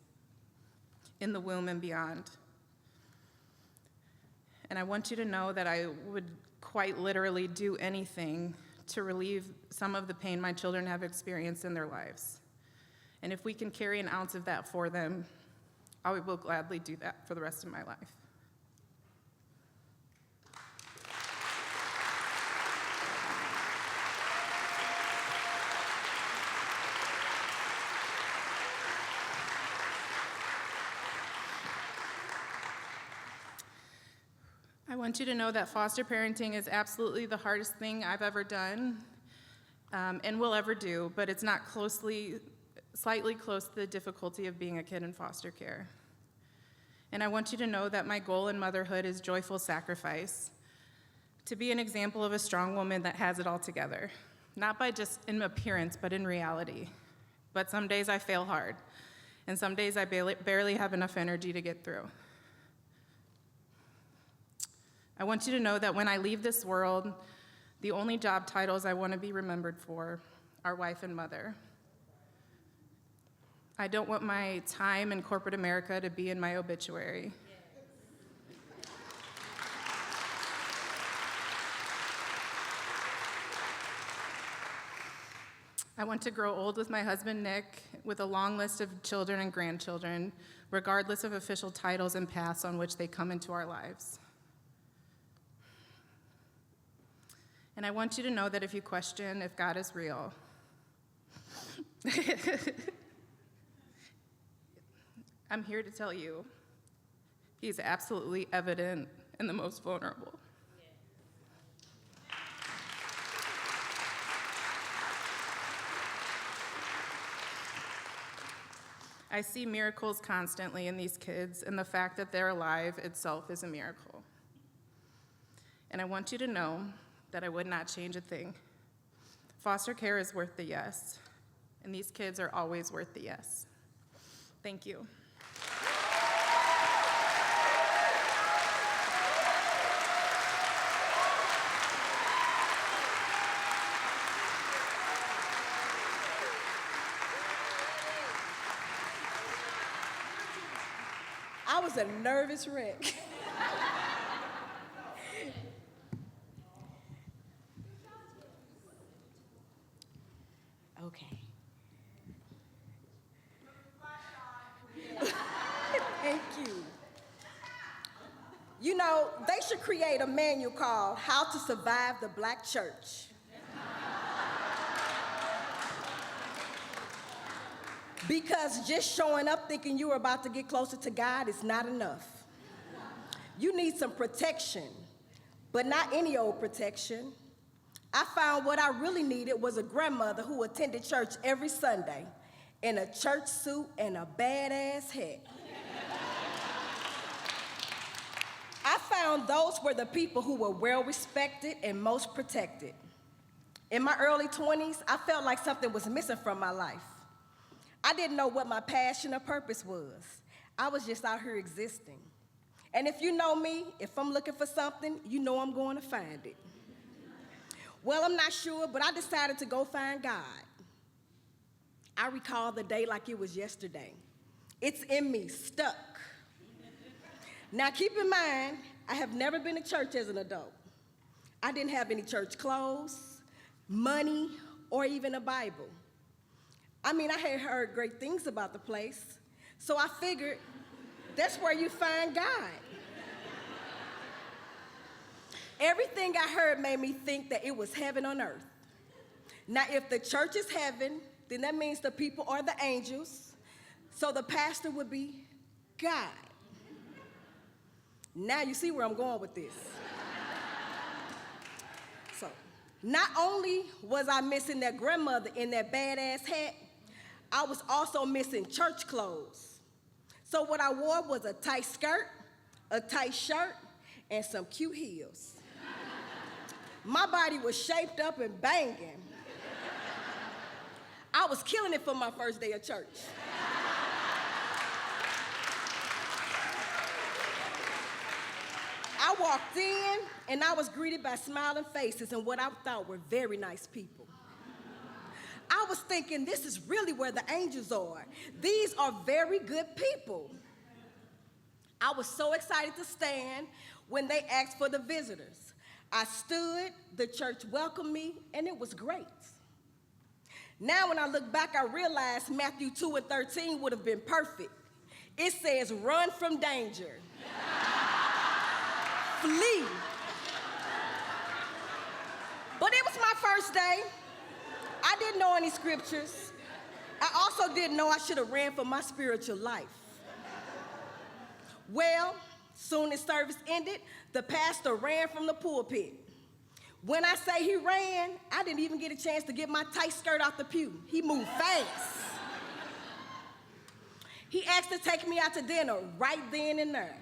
in the womb and beyond. And I want you to know that I would quite literally do anything to relieve some of the pain my children have experienced in their lives. And if we can carry an ounce of that for them, I will gladly do that for the rest of my life. I want you to know that foster parenting is absolutely the hardest thing I've ever done and will ever do, but it's not slightly close to the difficulty of being a kid in foster care. And I want you to know that my goal in motherhood is joyful sacrifice, to be an example of a strong woman that has it all together, not by just in appearance, but in reality. But some days I fail hard, and some days I barely have enough energy to get through. I want you to know that when I leave this world, the only job titles I want to be remembered for are wife and mother. I don't want my time in corporate America to be in my obituary. I want to grow old with my husband, Nick, with a long list of children and grandchildren, regardless of official titles and paths on which they come into our lives. And I want you to know that if you question if God is real, I'm here to tell you, he's absolutely evident in the most vulnerable. I see miracles constantly in these kids, and the fact that they're alive itself is a miracle. And I want you to know that I would not change a thing. Foster care is worth the yes, and these kids are always worth the yes. Thank you. I was a nervous wreck. Okay. Thank you. You know, they should create a manual called How to Survive the Black Church. Because just showing up thinking you're about to get closer to God is not enough. You need some protection, but not any old protection. I found what I really needed was a grandmother who attended church every Sunday in a church suit and a badass hat. I found those were the people who were well respected and most protected. In my early 20s, I felt like something was missing from my life. I didn't know what my passion or purpose was. I was just out here existing. And if you know me, if I'm looking for something, you know I'm going to find it. Well, I'm not sure, but I decided to go find God. I recall the day like it was yesterday. It's in me, stuck. Now, keep in mind, I have never been to church as an adult. I didn't have any church clothes, money, or even a Bible. I mean, I had heard great things about the place, so I figured that's where you find God. Everything I heard made me think that it was heaven on earth. Now, if the church is heaven, then that means the people are the angels, so the pastor would be God. Now you see where I'm going with this. So, not only was I missing that grandmother in that badass hat, I was also missing church clothes. So what I wore was a tight skirt, a tight shirt, and some cute heels. My body was shaped up and banging. I was killing it for my first day of church. I walked in, and I was greeted by smiling faces and what I thought were very nice people. I was thinking, this is really where the angels are. These are very good people. I was so excited to stand when they asked for the visitors. I stood, the church welcomed me, and it was great. Now when I look back, I realize Matthew 2:13 would have been perfect. It says, run from danger. Flee. But it was my first day. I didn't know any scriptures. I also didn't know I should have ran for my spiritual life. Well, soon as service ended, the pastor ran from the pulpit. When I say he ran, I didn't even get a chance to get my tight skirt off the pew. He moved fast. He asked to take me out to dinner right then and there.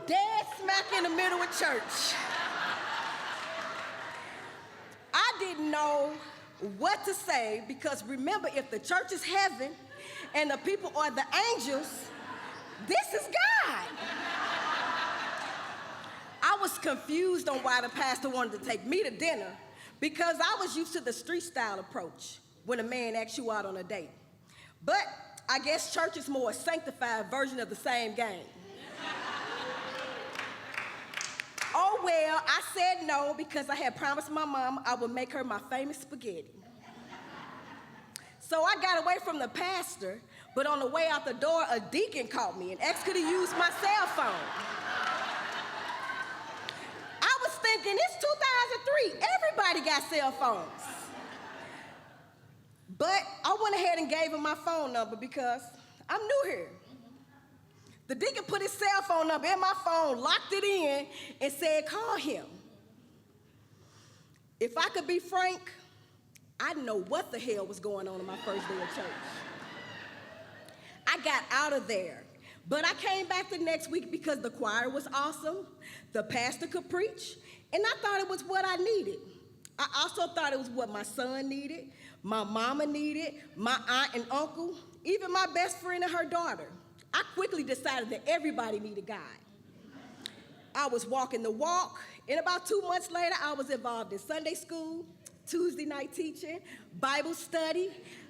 Dead smack in the middle of church. I didn't know what to say because remember, if the church is heaven and the people are the angels, this is God. I was confused on why the pastor wanted to take me to dinner because I was used to the street style approach when a man asks you out on a date. But I guess church is more a sanctified version of the same game. Oh well, I said no because I had promised my mom I would make her my famous spaghetti. So I got away from the pastor, but on the way out the door, a deacon caught me and asked could he use my cell phone. I was thinking, it's 2003, everybody got cell phones. But I went ahead and gave him my phone number because I'm new here. The deacon put his cell phone number in my phone, locked it in, and said, call him. If I could be frank, I didn't know what the hell was going on my first day of church. I got out of there, but I came back the next week because the choir was awesome, the pastor could preach, and I thought it was what I needed. I also thought it was what my son needed, my mama needed, my aunt and uncle, even my best friend and her daughter. I quickly decided that everybody needed God. I was walking the walk, and about 2 months later, I was involved in Sunday school, Tuesday night teaching, Bible study.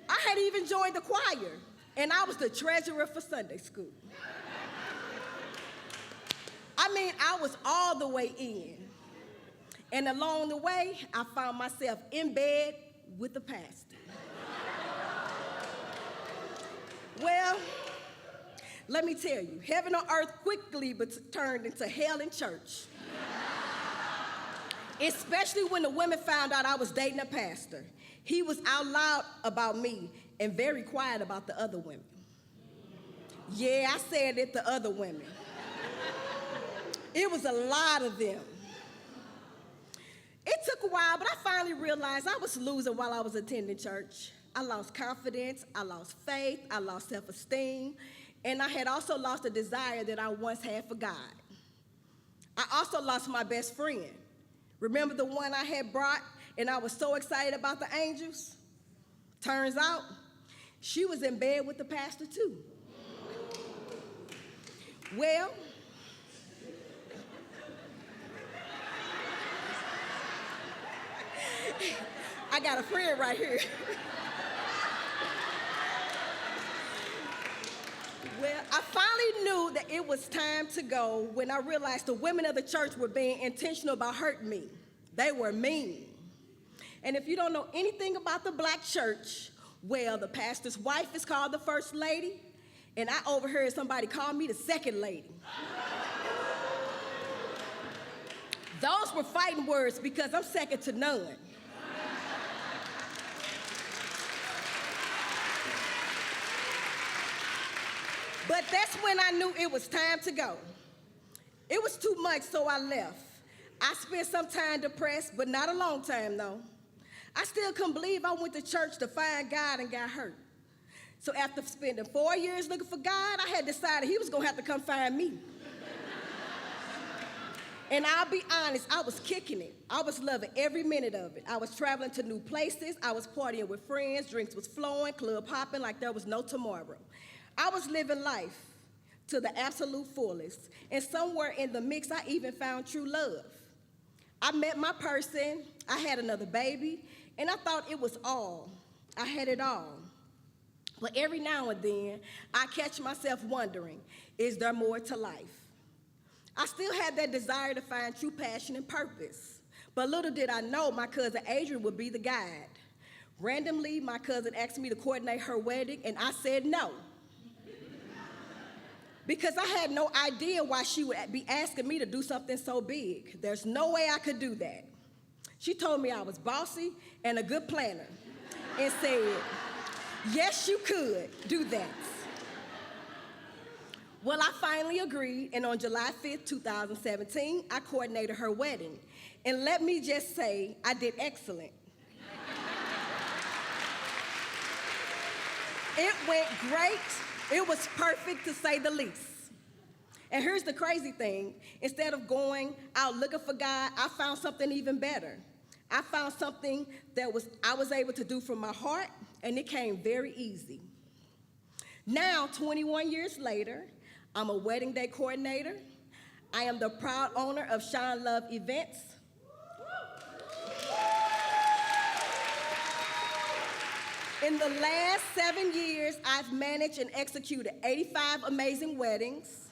I had even joined the choir, and I was the treasurer for Sunday school. I mean, I was all the way in. And along the way, I found myself in bed with the pastor. Well, let me tell you, heaven on earth quickly turned into hell in church. Especially when the women found out I was dating a pastor. He was out loud about me and very quiet about the other women. Yeah, I said it, the other women. It was a lot of them. It took a while, but I finally realized I was losing while I was attending church. I lost confidence, I lost faith, I lost self-esteem, and I had also lost the desire that I once had for God. I also lost my best friend. Remember the one I had brought and I was so excited about the angels? Turns out, she was in bed with the pastor too. Well, I got a friend right here. Well, I finally knew that it was time to go when I realized the women of the church were being intentional about hurting me. They were mean. And if you don't know anything about the black church, well, the pastor's wife is called the first lady, and I overheard somebody call me the second lady. Those were fighting words because I'm second to none. But that's when I knew it was time to go. It was too much, so I left. I spent some time depressed, but not a long time, though. I still couldn't believe I went to church to find God and got hurt. So after spending 4 years looking for God, I had decided he was gonna have to come find me. And I'll be honest, I was kicking it. I was loving every minute of it. I was traveling to new places. I was partying with friends. Drinks was flowing, club hopping like there was no tomorrow. I was living life to the absolute fullest. And somewhere in the mix, I even found true love. I met my person, I had another baby, and I thought it was all. I had it all. But every now and then, I catch myself wondering, is there more to life? I still had that desire to find true passion and purpose. But little did I know my cousin Adrian would be the guide. Randomly, my cousin asked me to coordinate her wedding, and I said no. Because I had no idea why she would be asking me to do something so big. There's no way I could do that. She told me I was bossy and a good planner and said, yes, you could do that. Well, I finally agreed, and on July 5th, 2017, I coordinated her wedding. And let me just say, I did excellent. It went great. It was perfect, to say the least. And here's the crazy thing. Instead of going out looking for God, I found something even better. I found something that I was able to do from my heart, and it came very easy. Now, 21 years later, I'm a wedding day coordinator. I am the proud owner of Shine Love Events. In the last 7 years, I've managed and executed 85 amazing weddings,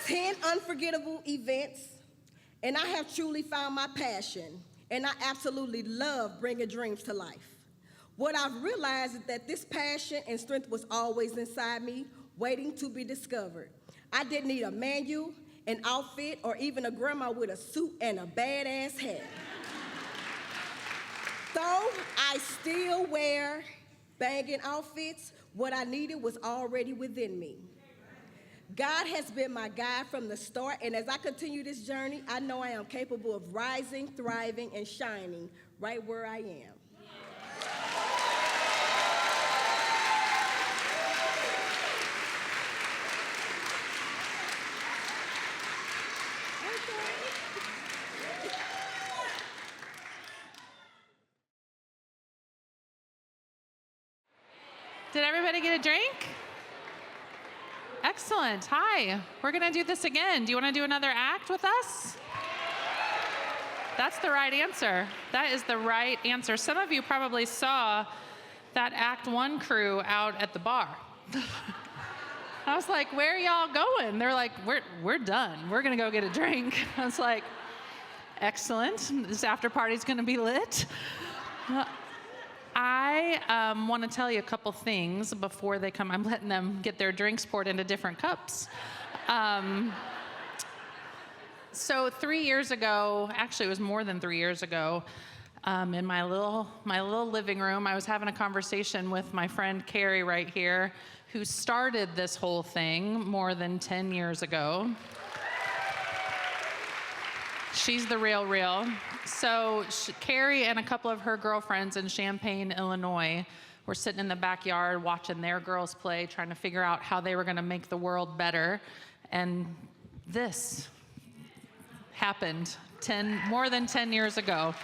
10 unforgettable events, and I have truly found my passion, and I absolutely love bringing dreams to life. What I've realized is that this passion and strength was always inside me, waiting to be discovered. I didn't need a manual, an outfit, or even a grandma with a suit and a badass hat. Though I still wear banging outfits, what I needed was already within me. God has been my guide from the start, and as I continue this journey, I know I am capable of rising, thriving, and shining right where I am. Did everybody get a drink? Excellent. Hi. We're going to do this again. Do you want to do another act with us? That's the right answer. That is the right answer. Some of you probably saw that Act 1 crew out at the bar. I was like, where are y'all going? They're like, we're done. We're going to go get a drink. I was like, excellent. This after party's going to be lit. I want to tell you a couple things before they come. I'm letting them get their drinks poured into different cups. So 3 years ago, actually it was more than 3 years ago, in my little living room, I was having a conversation with my friend Carrie right here, who started this whole thing more than 10 years ago. She's the real. So Carrie and a couple of her girlfriends in Champaign, Illinois, were sitting in the backyard watching their girls play, trying to figure out how they were going to make the world better. And this happened more than 10 years ago.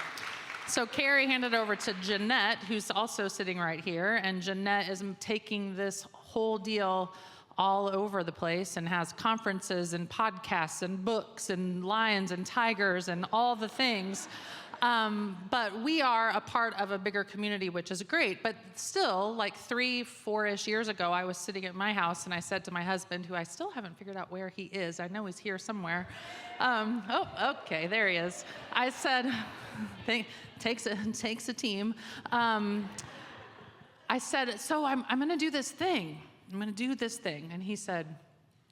So Carrie handed over to Jeanette, who's also sitting right here, and Jeanette is taking this whole deal all over the place and has conferences and podcasts and books and lions and tigers and all the things. But we are a part of a bigger community, which is great. But still, like 3-4-ish years ago, I was sitting at my house and I said to my husband, who I still haven't figured out where he is. I know he's here somewhere. Oh, okay, there he is. I said, takes a team. I said, so I'm going to do this thing. I'm going to do this thing. And he said,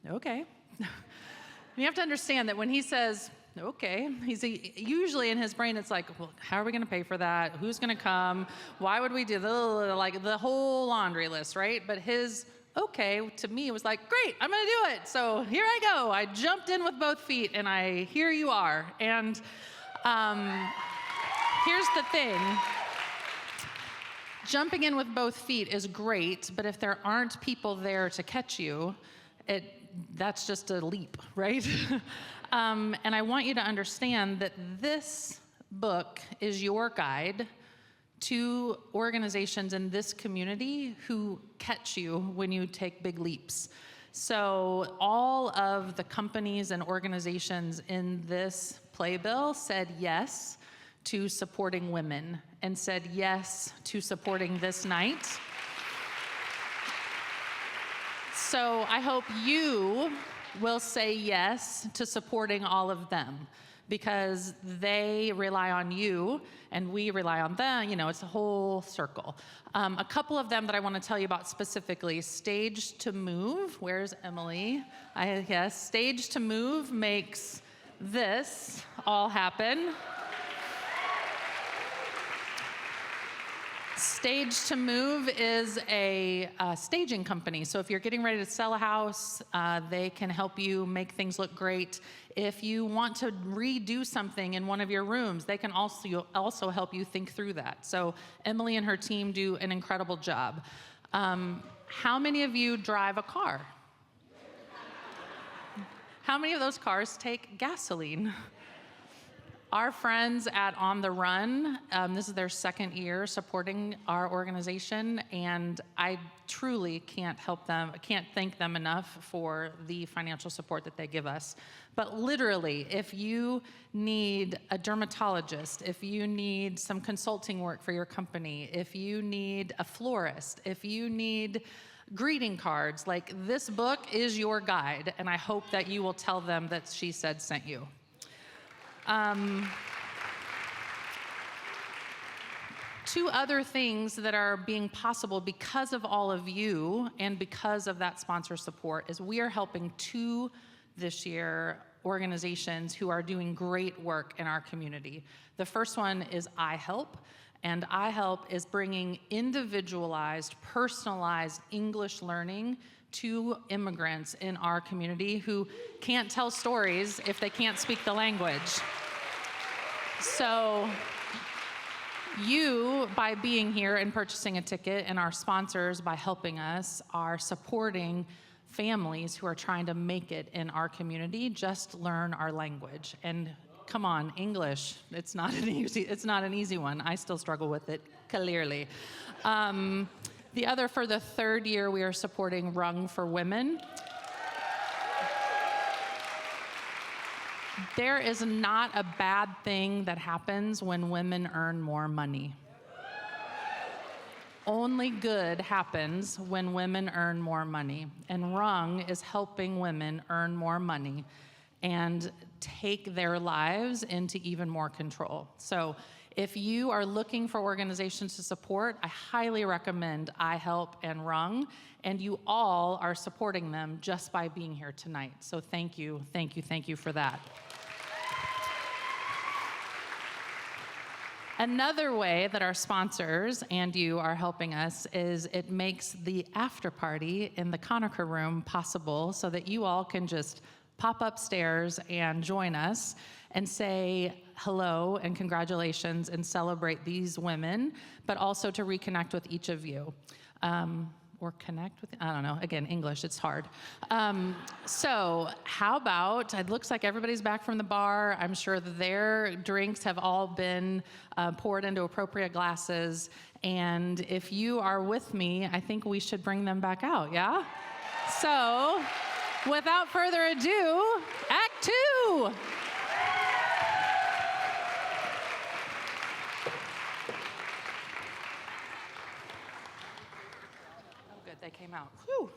okay. You have to understand that when he says, okay, usually in his brain, it's like, well, how are we going to pay for that? Who's going to come? Why would we do like the whole laundry list, right? But his okay to me was like, great, I'm going to do it. So here I go. I jumped in with both feet, and here you are. And here's the thing. Jumping in with both feet is great, but if there aren't people there to catch you, that's just a leap, right? And I want you to understand that this book is your guide to organizations in this community who catch you when you take big leaps. So all of the companies and organizations in this playbill said yes to supporting women and said yes to supporting this night. So I hope you will say yes to supporting all of them, because they rely on you and we rely on them. You know, it's a whole circle. A couple of them that I want to tell you about specifically. Stage to Move. Where's Emily? Yes, Stage to Move makes this all happen. Stage to Move is a staging company. So if you're getting ready to sell a house, they can help you make things look great. If you want to redo something in one of your rooms, they can also help you think through that. So Emily and her team do an incredible job. How many of you drive a car? How many of those cars take gasoline? Our friends at On the Run, this is their second year supporting our organization, and I truly can't thank them enough for the financial support that they give us. But literally, if you need a dermatologist, if you need some consulting work for your company, if you need a florist, if you need greeting cards, like this book is your guide, and I hope that you will tell them that She Said sent you. Two other things that are being possible because of all of you and because of that sponsor support is we are helping 2 this year organizations who are doing great work in our community. The first one is iHelp, and iHelp is bringing individualized, personalized English learning to immigrants in our community who can't tell stories if they can't speak the language. So you, by being here and purchasing a ticket, and our sponsors, by helping us, are supporting families who are trying to make it in our community just learn our language. And come on, English, it's not an easy one. I still struggle with it, clearly. The other, for the 3rd year, we are supporting Rung for Women. There is not a bad thing that happens when women earn more money. Only good happens when women earn more money. And Rung is helping women earn more money and take their lives into even more control. So if you are looking for organizations to support, I highly recommend iHelp and Rung, and you all are supporting them just by being here tonight. So thank you for that. Another way that our sponsors and you are helping us is it makes the after party in the Conacher room possible so that you all can just pop upstairs and join us and say hello and congratulations and celebrate these women, but also to reconnect with each of you. Or connect with, I don't know, again, English, it's hard. So how about, it looks like everybody's back from the bar. I'm sure their drinks have all been poured into appropriate glasses. And if you are with me, I think we should bring them back out, yeah? So without further ado, Act 2. They came out. Whew.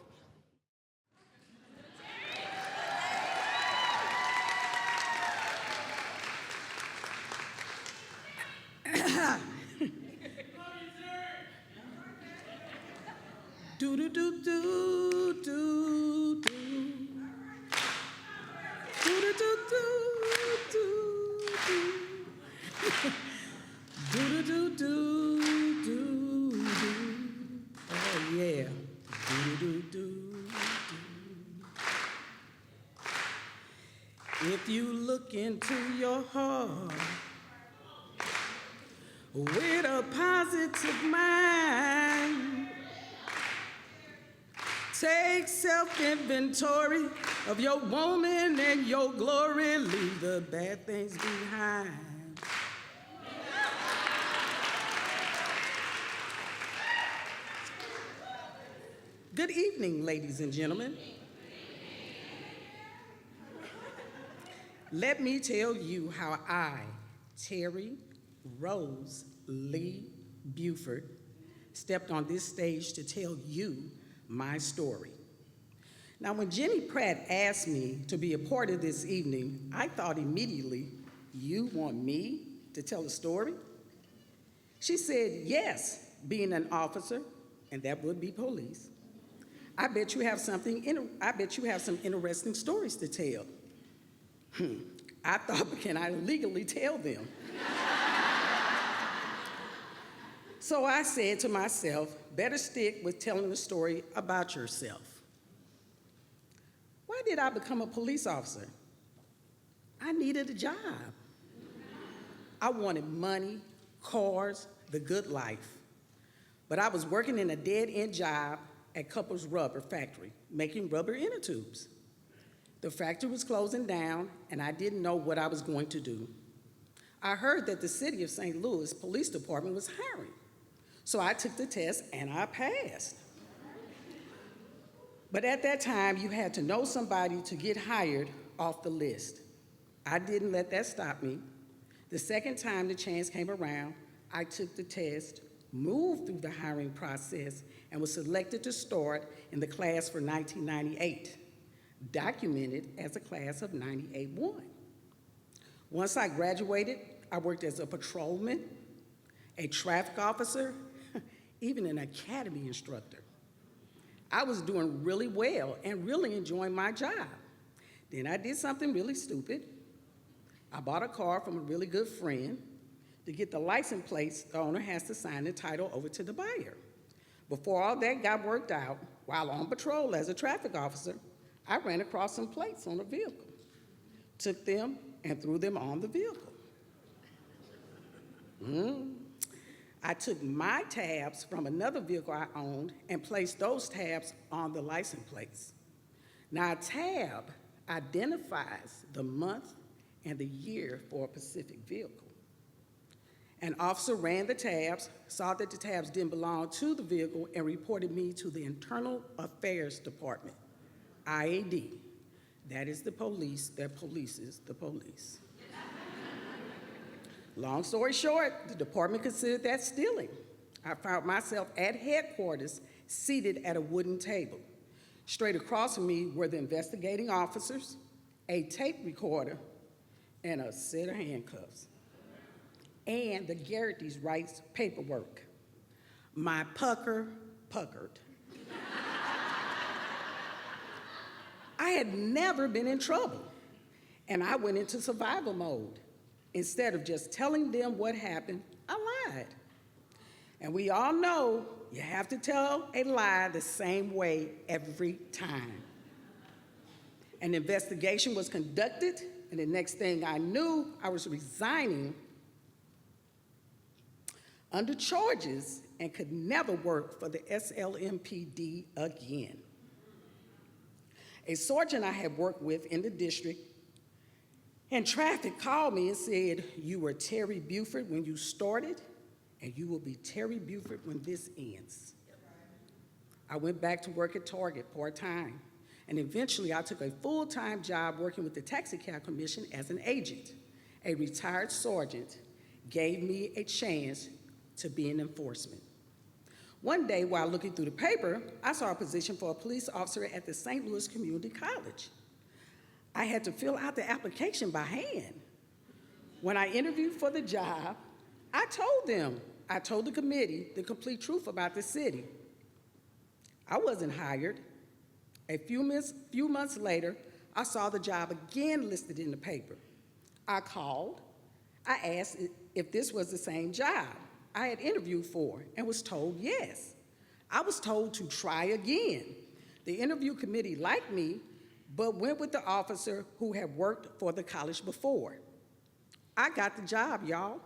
Do do do do do do do do do do do do do do. Oh yeah. Do do do do. If you look into your heart with a positive mind, take self-inventory of your woman and your glory, leave the bad things behind. Good evening, ladies and gentlemen. Let me tell you how I, Terri Rose Lee Buford, stepped on this stage to tell you my story. Now, when Jenny Pratt asked me to be a part of this evening, I thought immediately, you want me to tell a story? She said, yes, being an officer, and that would be police. I bet you have some interesting stories to tell. I thought, but can I legally tell them? So I said to myself, better stick with telling the story about yourself. Why did I become a police officer? I needed a job. I wanted money, cars, the good life. But I was working in a dead-end job at Couples Rubber Factory, making rubber inner tubes. The factory was closing down, and I didn't know what I was going to do. I heard that the city of St. Louis Police Department was hiring. So I took the test, and I passed. But at that time, you had to know somebody to get hired off the list. I didn't let that stop me. The second time the chance came around, I took the test, moved through the hiring process, and was selected to start in the class for 1998, documented as a class of 98-1. Once I graduated, I worked as a patrolman, a traffic officer, even an academy instructor. I was doing really well and really enjoying my job. Then I did something really stupid. I bought a car from a really good friend. To get the license plates, the owner has to sign the title over to the buyer. Before all that got worked out, while on patrol as a traffic officer, I ran across some plates on a vehicle, took them and threw them on the vehicle. I took my tabs from another vehicle I owned and placed those tabs on the license plates. Now, a tab identifies the month and the year for a specific vehicle. An officer ran the tabs, saw that the tabs didn't belong to the vehicle, and reported me to the Internal Affairs Department, IAD. That is the police that polices the police. Long story short, the department considered that stealing. I found myself at headquarters, seated at a wooden table. Straight across from me were the investigating officers, a tape recorder, and a set of handcuffs, and the Garrity's rights paperwork. My puckered. I had never been in trouble, and I went into survival mode. Instead of just telling them what happened, I lied. And we all know you have to tell a lie the same way every time. An investigation was conducted, and the next thing I knew, I was resigning under charges and could never work for the SLMPD again. A sergeant I had worked with in the district in traffic called me and said, "You were Terri Buford when you started, and you will be Terri Buford when this ends." I went back to work at Target part-time, and eventually I took a full-time job working with the Taxi Cab Commission as an agent. A retired sergeant gave me a chance to be in enforcement. One day, while looking through the paper, I saw a position for a police officer at the St. Louis Community College. I had to fill out the application by hand. When I interviewed for the job, I told the committee the complete truth about the city. I wasn't hired. A few months later, I saw the job again listed in the paper. I called. I asked if this was the same job I had interviewed for and was told yes. I was told to try again. The interview committee liked me, but went with the officer who had worked for the college before. I got the job, y'all.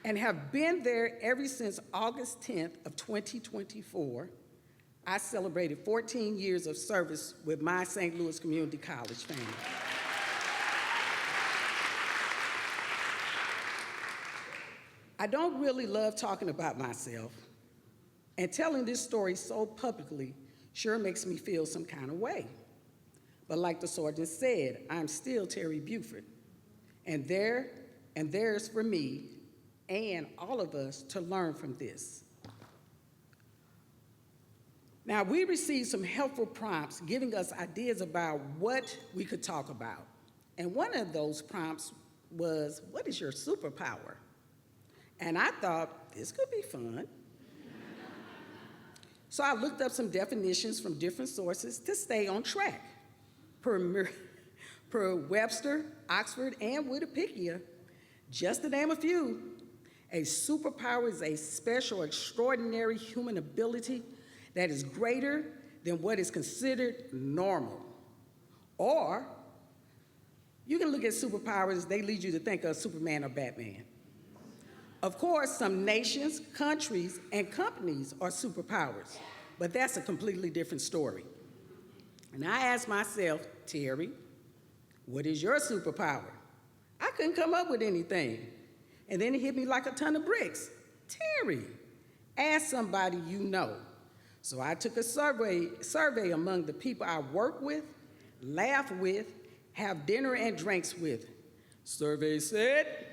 And have been there ever since August 10th of 2024. I celebrated 14 years of service with my St. Louis Community College family. I don't really love talking about myself, and telling this story so publicly sure makes me feel some kind of way. But like the sergeant said, I'm still Terri Buford, and there's for me and all of us to learn from this. Now, we received some helpful prompts giving us ideas about what we could talk about. And one of those prompts was, what is your superpower? And I thought, this could be fun. So I looked up some definitions from different sources to stay on track. Per Webster, Oxford, and Wikipedia, just to name a few, a superpower is a special, extraordinary human ability that is greater than what is considered normal. Or you can look at superpowers, they lead you to think of Superman or Batman. Of course, some nations, countries, and companies are superpowers, but that's a completely different story. And I asked myself, Terri, what is your superpower? I couldn't come up with anything. And then it hit me like a ton of bricks. Terri, ask somebody you know. So I took a survey among the people I work with, laugh with, have dinner and drinks with. Survey said,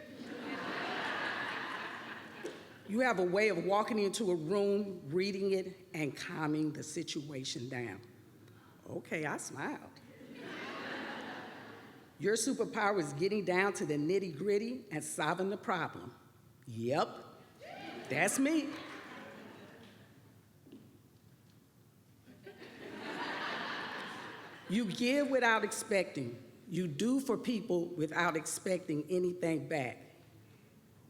you have a way of walking into a room, reading it, and calming the situation down. Okay, I smiled. Your superpower is getting down to the nitty-gritty and solving the problem. Yep, that's me. You give without expecting. You do for people without expecting anything back.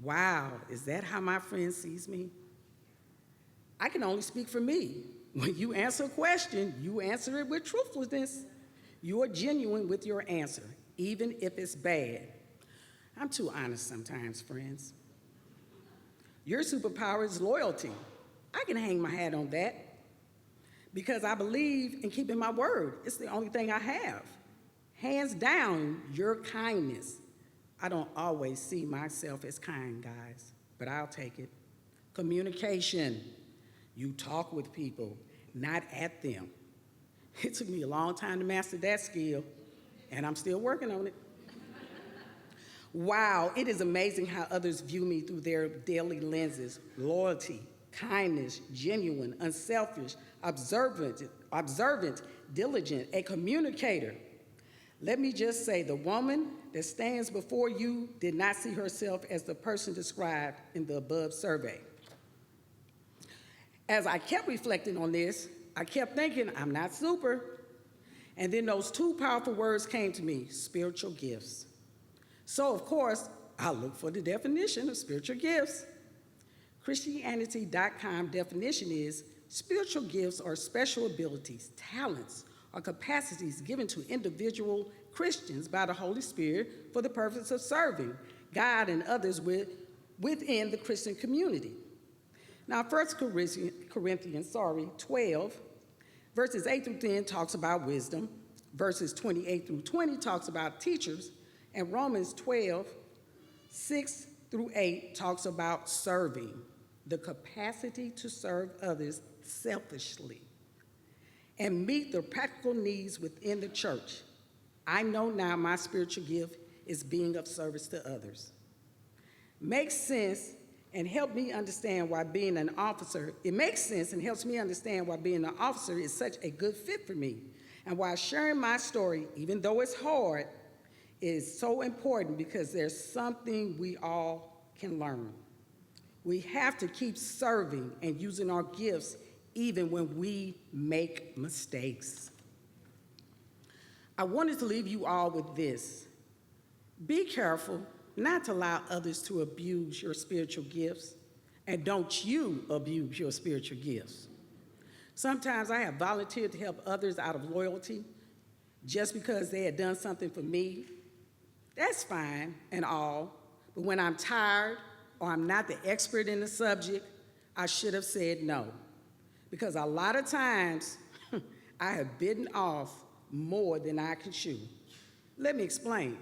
Wow, is that how my friend sees me? I can only speak for me. When you answer a question, you answer it with truthfulness. You are genuine with your answer, even if it's bad. I'm too honest sometimes, friends. Your superpower is loyalty. I can hang my hat on that because I believe in keeping my word. It's the only thing I have. Hands down, your kindness. I don't always see myself as kind, guys, but I'll take it. Communication. You talk with people, not at them. It took me a long time to master that skill, and I'm still working on it. Wow, it is amazing how others view me through their daily lenses. Loyalty, kindness, genuine, unselfish, observant, diligent, a communicator. Let me just say, the woman that stands before you did not see herself as the person described in the above survey. As I kept reflecting on this, I kept thinking, I'm not super. And then those two powerful words came to me, spiritual gifts. So, of course, I looked for the definition of spiritual gifts. Christianity.com definition is spiritual gifts are special abilities, talents, or capacities given to individual Christians by the Holy Spirit for the purpose of serving God and others within the Christian community. Now, 1 Corinthians 12, verses 8 through 10 talks about wisdom, verses 28 through 20 talks about teachers, and Romans 12, 6 through 8 talks about serving, the capacity to serve others selfishly and meet the practical needs within the church. I know now my spiritual gift is being of service to others. Makes sense and help me understand why being an officer, it makes sense and helps me understand why being an officer is such a good fit for me, and why sharing my story, even though it's hard, is so important, because there's something we all can learn. We have to keep serving and using our gifts even when we make mistakes. I wanted to leave you all with this. Be careful not to allow others to abuse your spiritual gifts, and don't you abuse your spiritual gifts. Sometimes I have volunteered to help others out of loyalty just because they had done something for me. That's fine and all, but when I'm tired or I'm not the expert in the subject, I should have said no. Because a lot of times, I have bitten off more than I can chew. Let me explain.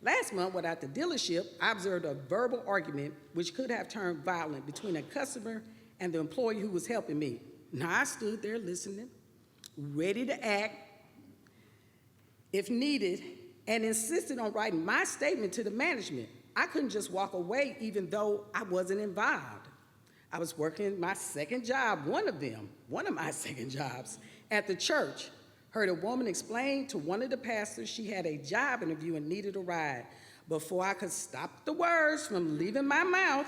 Last month, while at the dealership, I observed a verbal argument which could have turned violent between a customer and the employee who was helping me. Now, I stood there listening, ready to act if needed, and insisted on writing my statement to the management. I couldn't just walk away even though I wasn't involved. I was working my second job, one of my second jobs, at the church. Heard a woman explain to one of the pastors she had a job interview and needed a ride. Before I could stop the words from leaving my mouth,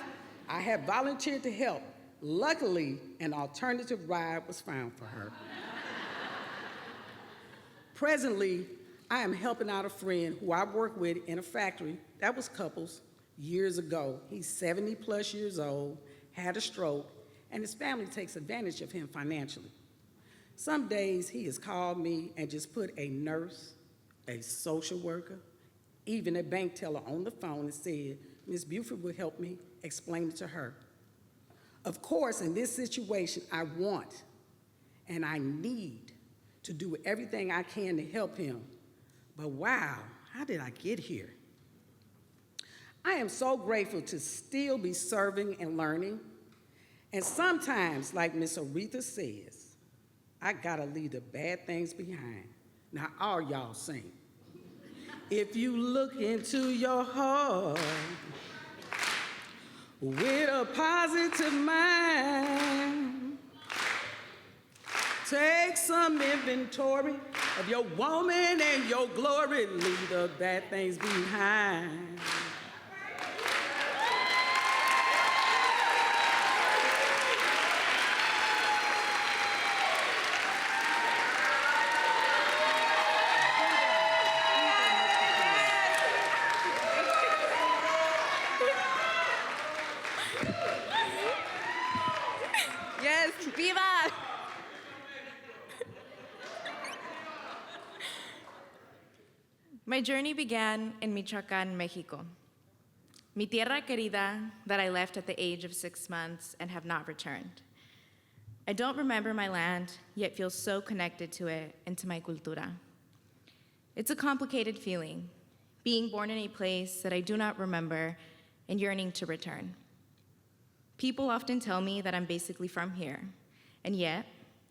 I had volunteered to help. Luckily, an alternative ride was found for her. Presently, I am helping out a friend who I work with in a factory that was couples years ago. He's 70 plus years old, had a stroke, and his family takes advantage of him financially. Some days he has called me and just put a nurse, a social worker, even a bank teller on the phone and said, Ms. Buford will help me explain it to her. Of course, in this situation, I want and I need to do everything I can to help him. But wow, how did I get here? I am so grateful to still be serving and learning. And sometimes, like Miss Aretha says, I gotta leave the bad things behind. Now, all y'all sing. If you look into your heart with a positive mind, take some inventory of your woman and your glory, leave the bad things behind. Yes, viva! My journey began in Michoacán, Mexico. Mi tierra querida that I left at the age of 6 months and have not returned. I don't remember my land, yet feel so connected to it and to my cultura. It's a complicated feeling, being born in a place that I do not remember and yearning to return. People often tell me that I'm basically from here, and yet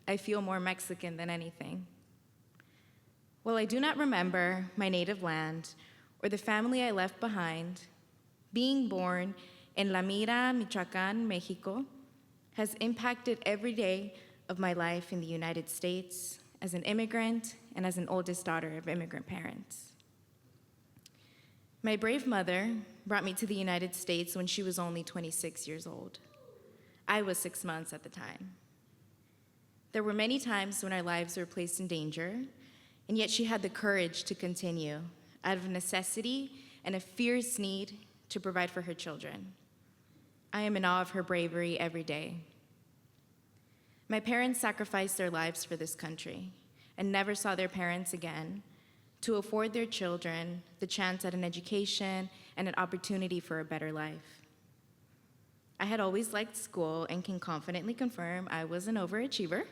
I feel more Mexican than anything. While I do not remember my native land or the family I left behind, being born in La Mira, Michoacán, Mexico, has impacted every day of my life in the United States as an immigrant and as an oldest daughter of immigrant parents. My brave mother brought me to the United States when she was only 26 years old. I was 6 months at the time. There were many times when our lives were placed in danger, and yet she had the courage to continue out of necessity and a fierce need to provide for her children. I am in awe of her bravery every day. My parents sacrificed their lives for this country and never saw their parents again to afford their children the chance at an education and an opportunity for a better life. I had always liked school and can confidently confirm I was an overachiever,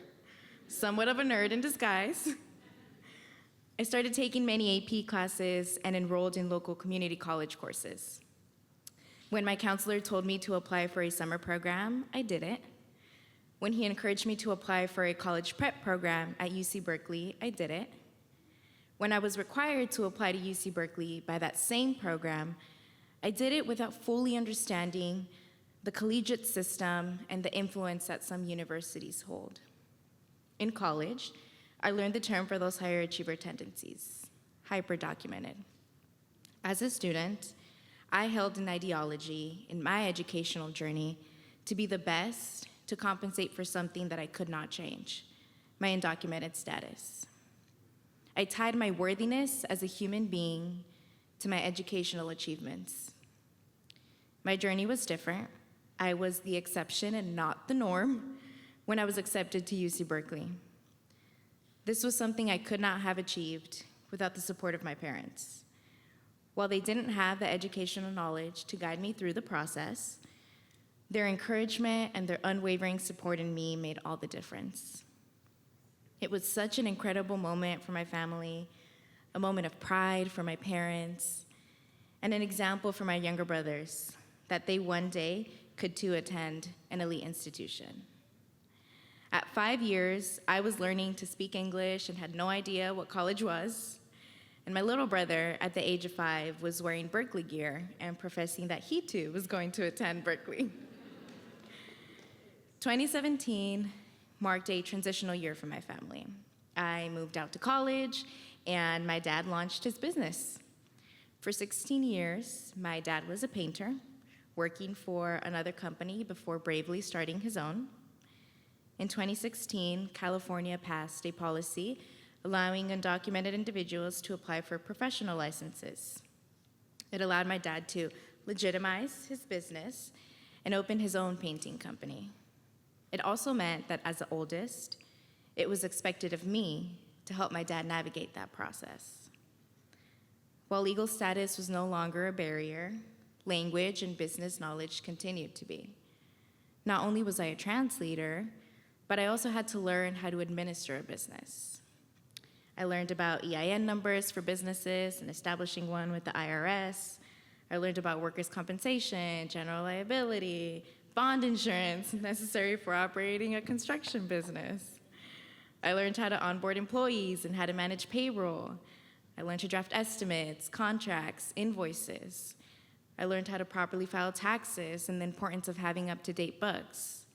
somewhat of a nerd in disguise. I started taking many AP classes and enrolled in local community college courses. When my counselor told me to apply for a summer program, I did it. When he encouraged me to apply for a college prep program at UC Berkeley, I did it. When I was required to apply to UC Berkeley by that same program, I did it without fully understanding the collegiate system and the influence that some universities hold. In college, I learned the term for those higher achiever tendencies, hyper-documented. As a student, I held an ideology in my educational journey to be the best to compensate for something that I could not change, my undocumented status. I tied my worthiness as a human being to my educational achievements. My journey was different. I was the exception and not the norm when I was accepted to UC Berkeley. This was something I could not have achieved without the support of my parents. While they didn't have the educational knowledge to guide me through the process, their encouragement and their unwavering support in me made all the difference. It was such an incredible moment for my family, a moment of pride for my parents, and an example for my younger brothers that they one day could too attend an elite institution. At 5 years, I was learning to speak English and had no idea what college was. And my little brother, at the age of 5, was wearing Berkeley gear and professing that he too was going to attend Berkeley. 2017 marked a transitional year for my family. I moved out to college, and my dad launched his business. For 16 years, my dad was a painter, working for another company before bravely starting his own. In 2016, California passed a policy allowing undocumented individuals to apply for professional licenses. It allowed my dad to legitimize his business and open his own painting company. It also meant that as the oldest, it was expected of me to help my dad navigate that process. While legal status was no longer a barrier, language and business knowledge continued to be. Not only was I a translator, but I also had to learn how to administer a business. I learned about EIN numbers for businesses and establishing one with the IRS. I learned about workers' compensation, general liability, bond insurance necessary for operating a construction business. I learned how to onboard employees and how to manage payroll. I learned to draft estimates, contracts, invoices. I learned how to properly file taxes and the importance of having up-to-date books.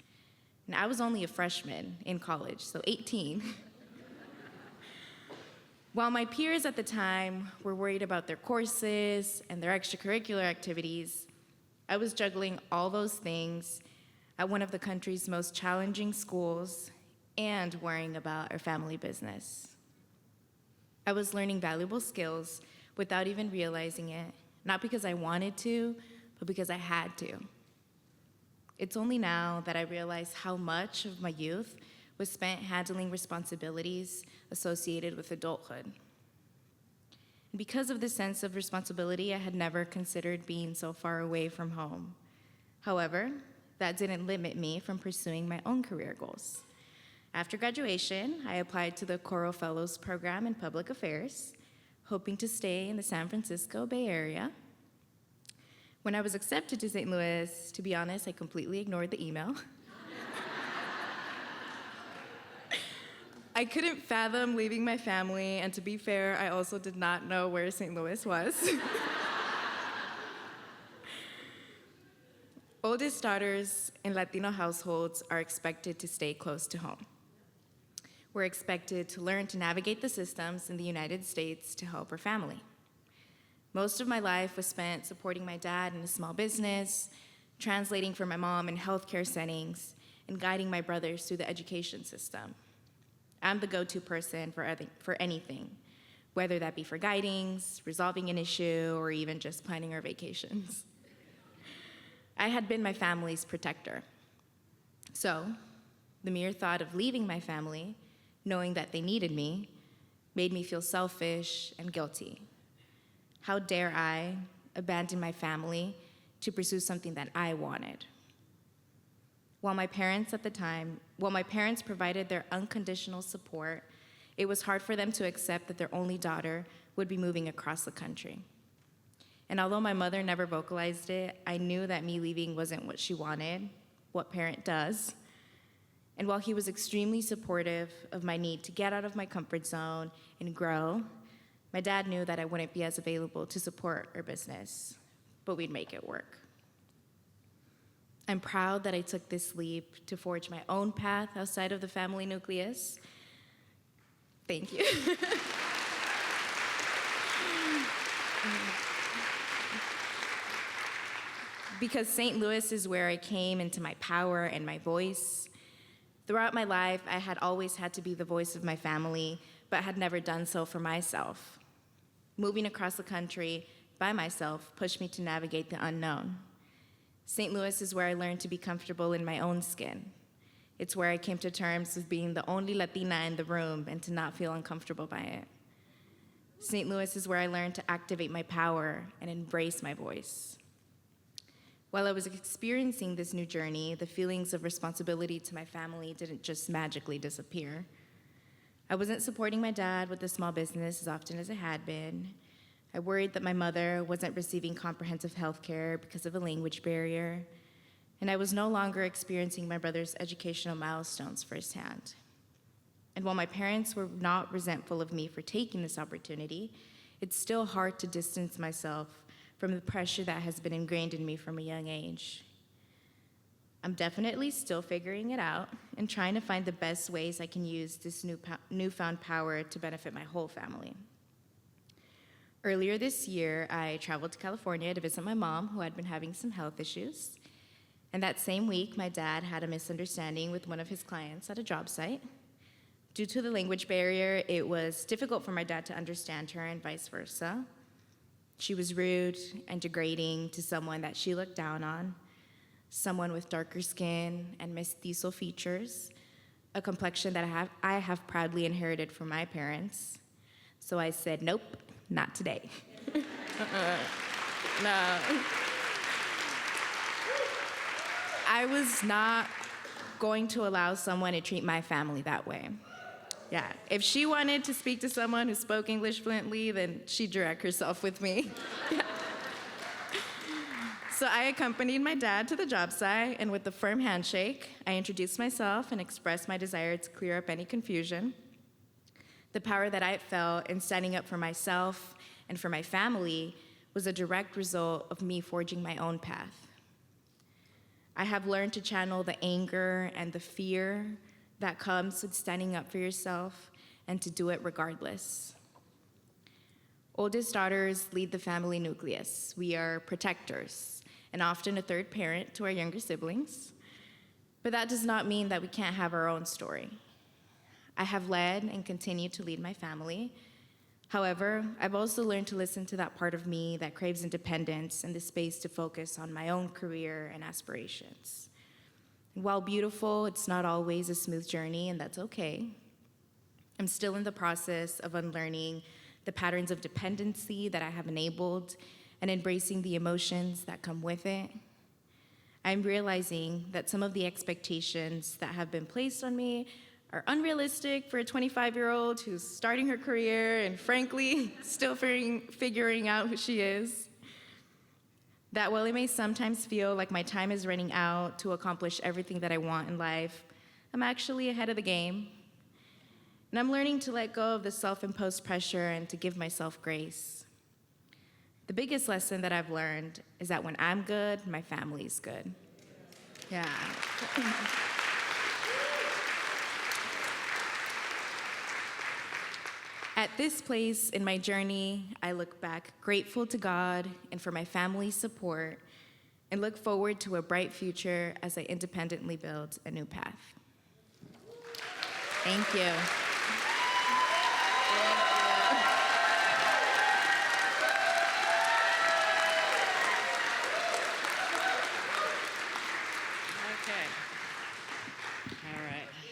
And I was only a freshman in college, so 18. While my peers at the time were worried about their courses and their extracurricular activities, I was juggling all those things at one of the country's most challenging schools and worrying about our family business. I was learning valuable skills without even realizing it, not because I wanted to, but because I had to. It's only now that I realize how much of my youth was spent handling responsibilities associated with adulthood. And because of this sense of responsibility, I had never considered being so far away from home. However, that didn't limit me from pursuing my own career goals. After graduation, I applied to the Coro Fellows program in Public Affairs, hoping to stay in the San Francisco Bay Area. When I was accepted to St. Louis, to be honest, I completely ignored the email. I couldn't fathom leaving my family, and to be fair, I also did not know where St. Louis was. Oldest daughters in Latino households are expected to stay close to home. We're expected to learn to navigate the systems in the United States to help our family. Most of my life was spent supporting my dad in a small business, translating for my mom in healthcare settings, and guiding my brothers through the education system. I'm the go-to person for anything, whether that be for guidings, resolving an issue, or even just planning our vacations. I had been my family's protector. So, the mere thought of leaving my family, knowing that they needed me, made me feel selfish and guilty. How dare I abandon my family to pursue something that I wanted? While my parents provided their unconditional support, it was hard for them to accept that their only daughter would be moving across the country. And although my mother never vocalized it, I knew that me leaving wasn't what she wanted, what parent does. And while he was extremely supportive of my need to get out of my comfort zone and grow, my dad knew that I wouldn't be as available to support our business, but we'd make it work. I'm proud that I took this leap to forge my own path outside of the family nucleus. Thank you. Because St. Louis is where I came into my power and my voice. Throughout my life, I had always had to be the voice of my family, but had never done so for myself. Moving across the country by myself pushed me to navigate the unknown. St. Louis is where I learned to be comfortable in my own skin. It's where I came to terms with being the only Latina in the room and to not feel uncomfortable by it. St. Louis is where I learned to activate my power and embrace my voice. While I was experiencing this new journey, the feelings of responsibility to my family didn't just magically disappear. I wasn't supporting my dad with the small business as often as I had been. I worried that my mother wasn't receiving comprehensive health care because of a language barrier, and I was no longer experiencing my brother's educational milestones firsthand. And while my parents were not resentful of me for taking this opportunity, it's still hard to distance myself from the pressure that has been ingrained in me from a young age. I'm definitely still figuring it out and trying to find the best ways I can use this newfound power to benefit my whole family. Earlier this year, I traveled to California to visit my mom, who had been having some health issues. And that same week, my dad had a misunderstanding with one of his clients at a job site. Due to the language barrier, it was difficult for my dad to understand her and vice versa. She was rude and degrading to someone that she looked down on, someone with darker skin and mestizo features, a complexion that I have proudly inherited from my parents. So I said, nope, not today. No. I was not going to allow someone to treat my family that way. Yeah, if she wanted to speak to someone who spoke English fluently, then she'd direct herself with me. Yeah. So I accompanied my dad to the job site, and with a firm handshake, I introduced myself and expressed my desire to clear up any confusion. The power that I felt in standing up for myself and for my family was a direct result of me forging my own path. I have learned to channel the anger and the fear that comes with standing up for yourself and to do it regardless. Oldest daughters lead the family nucleus. We are protectors and often a third parent to our younger siblings. But that does not mean that we can't have our own story. I have led and continue to lead my family. However, I've also learned to listen to that part of me that craves independence and the space to focus on my own career and aspirations. While beautiful, it's not always a smooth journey, and that's okay. I'm still in the process of unlearning the patterns of dependency that I have enabled and embracing the emotions that come with it. I'm realizing that some of the expectations that have been placed on me are unrealistic for a 25-year-old who's starting her career and frankly, still figuring out who she is. That while it may sometimes feel like my time is running out to accomplish everything that I want in life, I'm actually ahead of the game. And I'm learning to let go of the self-imposed pressure and to give myself grace. The biggest lesson that I've learned is that when I'm good, my family's good. Yeah. At this place in my journey, I look back grateful to God and for my family's support and look forward to a bright future as I independently build a new path. Thank you. Okay. All right.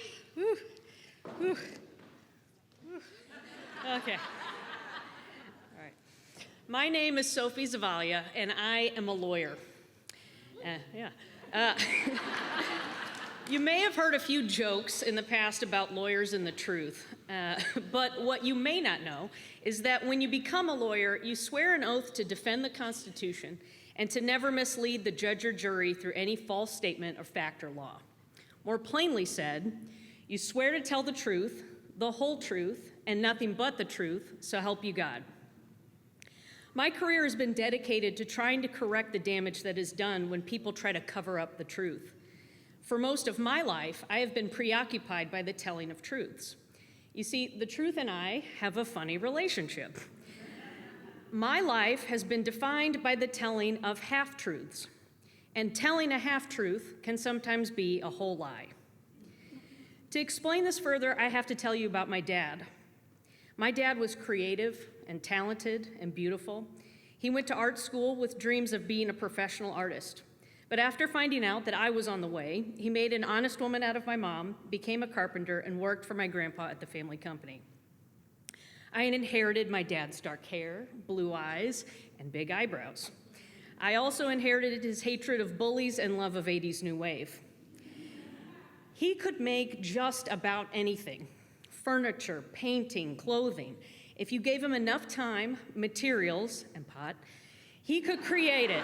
My name is Sophie Zavaglia, and I am a lawyer. You may have heard a few jokes in the past about lawyers and the truth, but what you may not know is that when you become a lawyer, you swear an oath to defend the Constitution and to never mislead the judge or jury through any false statement of fact or law. More plainly said, you swear to tell the truth, the whole truth, and nothing but the truth, so help you God. My career has been dedicated to trying to correct the damage that is done when people try to cover up the truth. For most of my life, I have been preoccupied by the telling of truths. You see, the truth and I have a funny relationship. My life has been defined by the telling of half-truths, and telling a half-truth can sometimes be a whole lie. To explain this further, I have to tell you about my dad. My dad was creative and talented and beautiful. He went to art school with dreams of being a professional artist. But after finding out that I was on the way, he made an honest woman out of my mom, became a carpenter, and worked for my grandpa at the family company. I inherited my dad's dark hair, blue eyes, and big eyebrows. I also inherited his hatred of bullies and love of 80s new wave. He could make just about anything: furniture, painting, clothing. If you gave him enough time, materials, and pot, he could create it.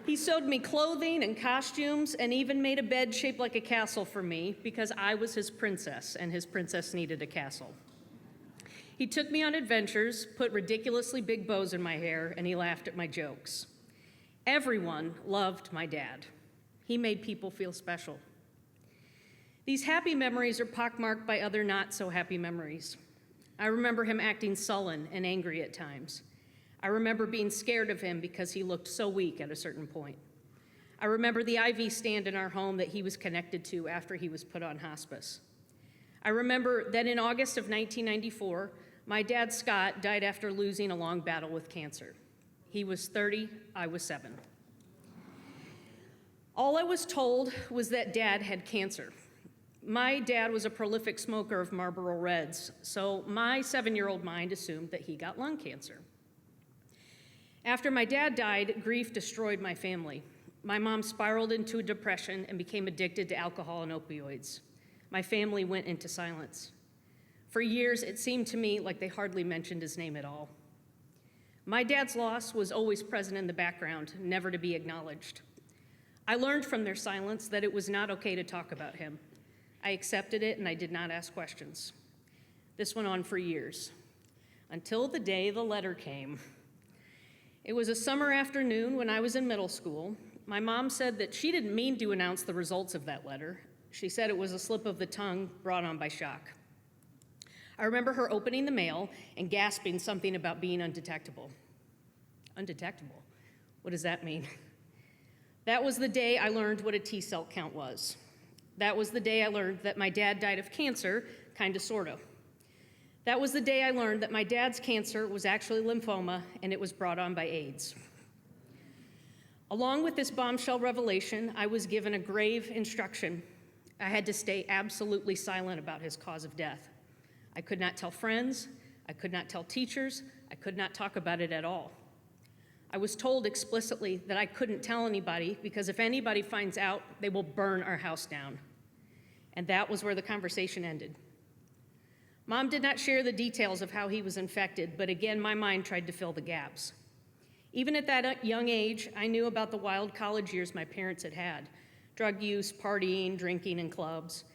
He sewed me clothing and costumes and even made a bed shaped like a castle for me because I was his princess and his princess needed a castle. He took me on adventures, put ridiculously big bows in my hair, and he laughed at my jokes. Everyone loved my dad. He made people feel special. These happy memories are pockmarked by other not so happy memories. I remember him acting sullen and angry at times. I remember being scared of him because he looked so weak at a certain point. I remember the IV stand in our home that he was connected to after he was put on hospice. I remember that in August of 1994, my dad, Scott, died after losing a long battle with cancer. He was 30, I was 7. All I was told was that Dad had cancer. My dad was a prolific smoker of Marlboro Reds, so my 7-year-old mind assumed that he got lung cancer. After my dad died, grief destroyed my family. My mom spiraled into a depression and became addicted to alcohol and opioids. My family went into silence. For years, it seemed to me like they hardly mentioned his name at all. My dad's loss was always present in the background, never to be acknowledged. I learned from their silence that it was not okay to talk about him. I accepted it and I did not ask questions. This went on for years, until the day the letter came. It was a summer afternoon when I was in middle school. My mom said that she didn't mean to announce the results of that letter. She said it was a slip of the tongue brought on by shock. I remember her opening the mail and gasping something about being undetectable. Undetectable? What does that mean? That was the day I learned what a T-cell count was. That was the day I learned that my dad died of cancer, kinda, sorta. That was the day I learned that my dad's cancer was actually lymphoma and it was brought on by AIDS. Along with this bombshell revelation, I was given a grave instruction. I had to stay absolutely silent about his cause of death. I could not tell friends, I could not tell teachers, I could not talk about it at all. I was told explicitly that I couldn't tell anybody because if anybody finds out, they will burn our house down. And that was where the conversation ended. Mom did not share the details of how he was infected, but again, my mind tried to fill the gaps. Even at that young age, I knew about the wild college years my parents had had: drug use, partying, drinking in clubs.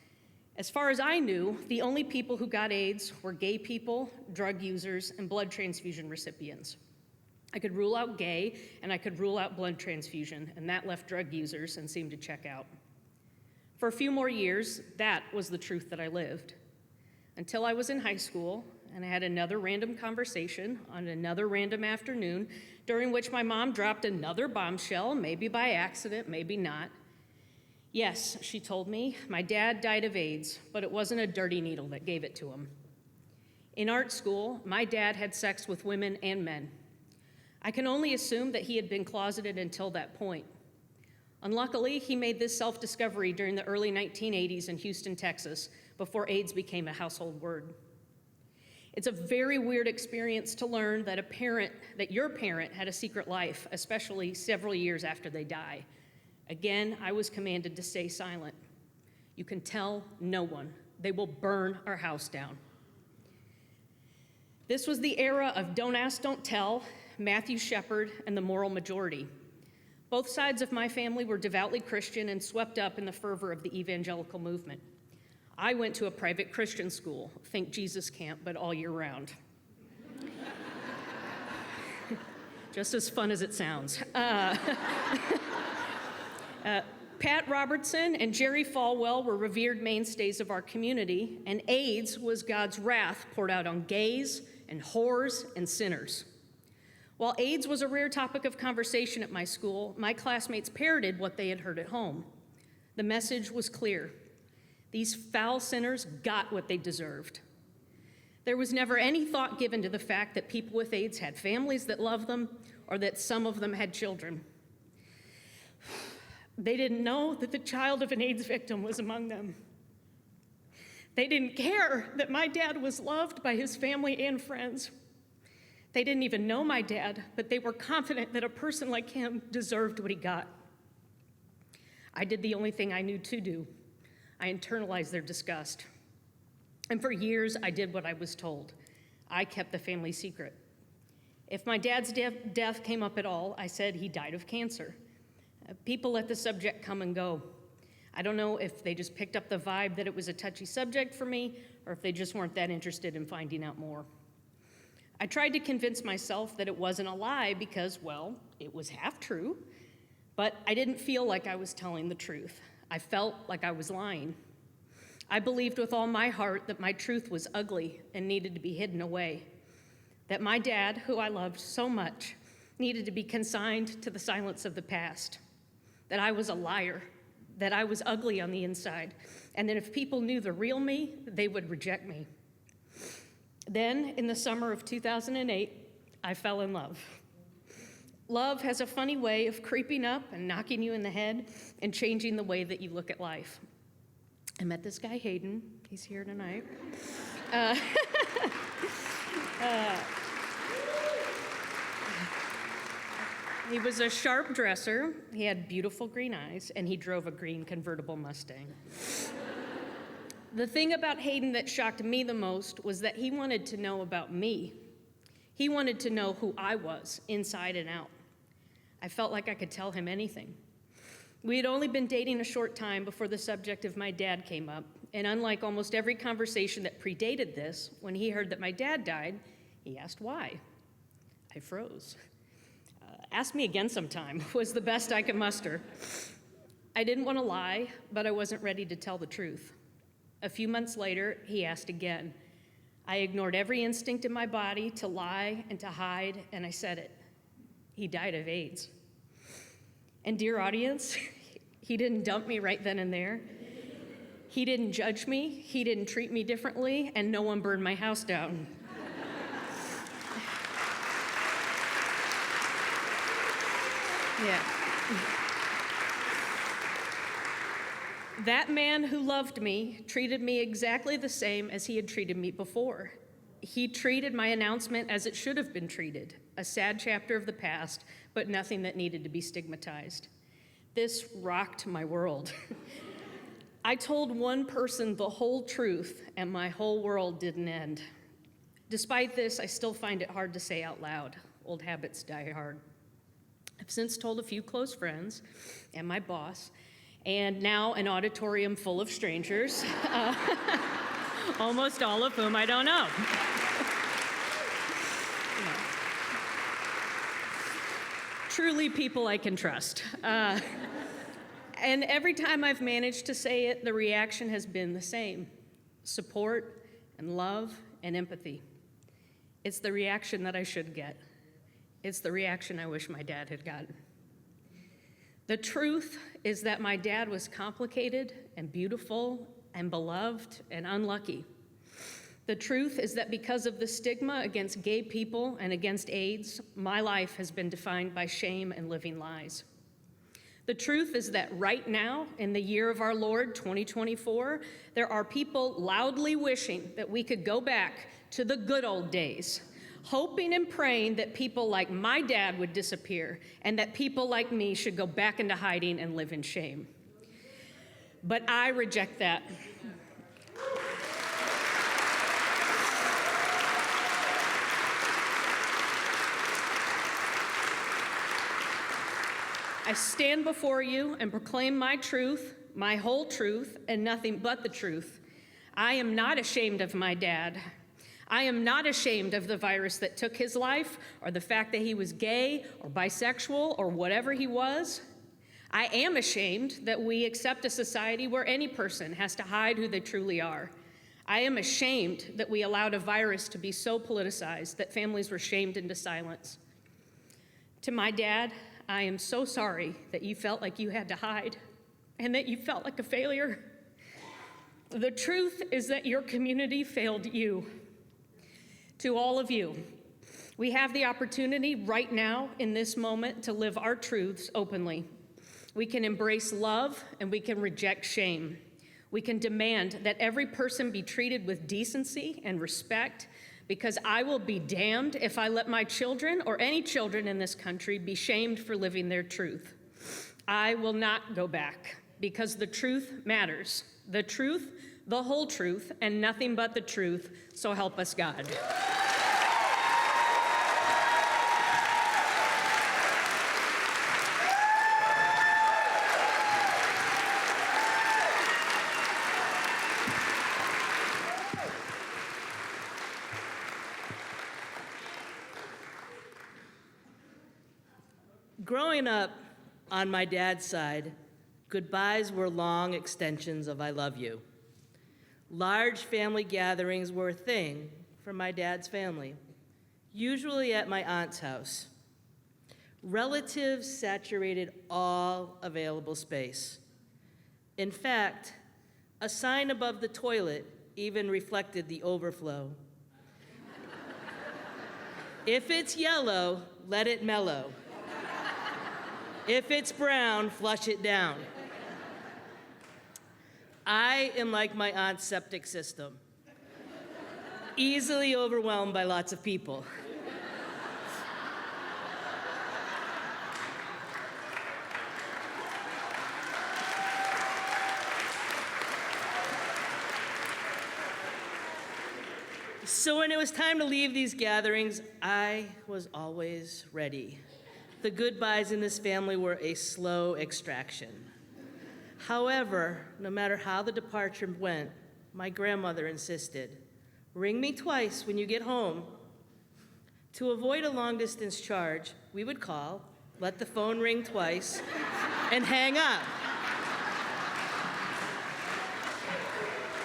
As far as I knew, the only people who got AIDS were gay people, drug users, and blood transfusion recipients. I could rule out gay, and I could rule out blood transfusion, and that left drug users and seemed to check out. For a few more years, that was the truth that I lived. Until I was in high school, and I had another random conversation on another random afternoon, during which my mom dropped another bombshell, maybe by accident, maybe not. Yes, she told me, my dad died of AIDS, but it wasn't a dirty needle that gave it to him. In art school, my dad had sex with women and men. I can only assume that he had been closeted until that point. Unluckily, he made this self-discovery during the early 1980s in Houston, Texas, before AIDS became a household word. It's a very weird experience to learn that your parent had a secret life, especially several years after they die. Again, I was commanded to stay silent. You can tell no one. They will burn our house down. This was the era of don't ask, don't tell, Matthew Shepard, and the moral majority. Both sides of my family were devoutly Christian and swept up in the fervor of the evangelical movement. I went to a private Christian school, think Jesus camp, but all year round. Just as fun as it sounds. Pat Robertson and Jerry Falwell were revered mainstays of our community, and AIDS was God's wrath poured out on gays and whores and sinners. While AIDS was a rare topic of conversation at my school, my classmates parroted what they had heard at home. The message was clear. These foul sinners got what they deserved. There was never any thought given to the fact that people with AIDS had families that loved them, or that some of them had children. They didn't know that the child of an AIDS victim was among them. They didn't care that my dad was loved by his family and friends. They didn't even know my dad, but they were confident that a person like him deserved what he got. I did the only thing I knew to do. I internalized their disgust. And for years, I did what I was told. I kept the family secret. If my dad's death came up at all, I said he died of cancer. People let the subject come and go. I don't know if they just picked up the vibe that it was a touchy subject for me, or if they just weren't that interested in finding out more. I tried to convince myself that it wasn't a lie because, well, it was half true, but I didn't feel like I was telling the truth. I felt like I was lying. I believed with all my heart that my truth was ugly and needed to be hidden away, that my dad, who I loved so much, needed to be consigned to the silence of the past, that I was a liar, that I was ugly on the inside, and that if people knew the real me, they would reject me. Then, in the summer of 2008, I fell in love. Love has a funny way of creeping up and knocking you in the head and changing the way that you look at life. I met this guy, Hayden. He's here tonight. He was a sharp dresser, he had beautiful green eyes, and he drove a green convertible Mustang. The thing about Hayden that shocked me the most was that he wanted to know about me. He wanted to know who I was, inside and out. I felt like I could tell him anything. We had only been dating a short time before the subject of my dad came up, and unlike almost every conversation that predated this, when he heard that my dad died, he asked why. I froze. Ask me again sometime was the best I could muster. I didn't want to lie, but I wasn't ready to tell the truth. A few months later, he asked again. I ignored every instinct in my body to lie and to hide, and I said it. He died of AIDS. And dear audience, he didn't dump me right then and there. He didn't judge me, he didn't treat me differently, and no one burned my house down. Yeah. That man who loved me treated me exactly the same as he had treated me before. He treated my announcement as it should have been treated, a sad chapter of the past, but nothing that needed to be stigmatized. This rocked my world. I told one person the whole truth, and my whole world didn't end. Despite this, I still find it hard to say out loud. Old habits die hard. I've since told a few close friends and my boss, and now an auditorium full of strangers, almost all of whom I don't know. Truly people I can trust. And every time I've managed to say it, the reaction has been the same: support and love and empathy. It's the reaction that I should get. It's the reaction I wish my dad had gotten. The truth is that my dad was complicated and beautiful and beloved and unlucky. The truth is that because of the stigma against gay people and against AIDS, my life has been defined by shame and living lies. The truth is that right now, in the year of our Lord, 2024, there are people loudly wishing that we could go back to the good old days, hoping and praying that people like my dad would disappear and that people like me should go back into hiding and live in shame. But I reject that. I stand before you and proclaim my truth, my whole truth, and nothing but the truth. I am not ashamed of my dad. I am not ashamed of the virus that took his life, or the fact that he was gay or bisexual or whatever he was. I am ashamed that we accept a society where any person has to hide who they truly are. I am ashamed that we allowed a virus to be so politicized that families were shamed into silence. To my dad, I am so sorry that you felt like you had to hide and that you felt like a failure. The truth is that your community failed you. To all of you, we have the opportunity right now in this moment to live our truths openly. We can embrace love and we can reject shame. We can demand that every person be treated with decency and respect, because I will be damned if I let my children or any children in this country be shamed for living their truth. I will not go back, because the truth matters. The truth, the whole truth, and nothing but the truth, so help us God. Growing up on my dad's side, goodbyes were long extensions of I love you. Large family gatherings were a thing for my dad's family, usually at my aunt's house. Relatives saturated all available space. In fact, a sign above the toilet even reflected the overflow. If it's yellow, let it mellow. If it's brown, flush it down. I am like my aunt's septic system, easily overwhelmed by lots of people. So when it was time to leave these gatherings, I was always ready. The goodbyes in this family were a slow extraction. However, no matter how the departure went, my grandmother insisted, "Ring me twice when you get home." To avoid a long-distance charge, we would call, let the phone ring twice, and hang up,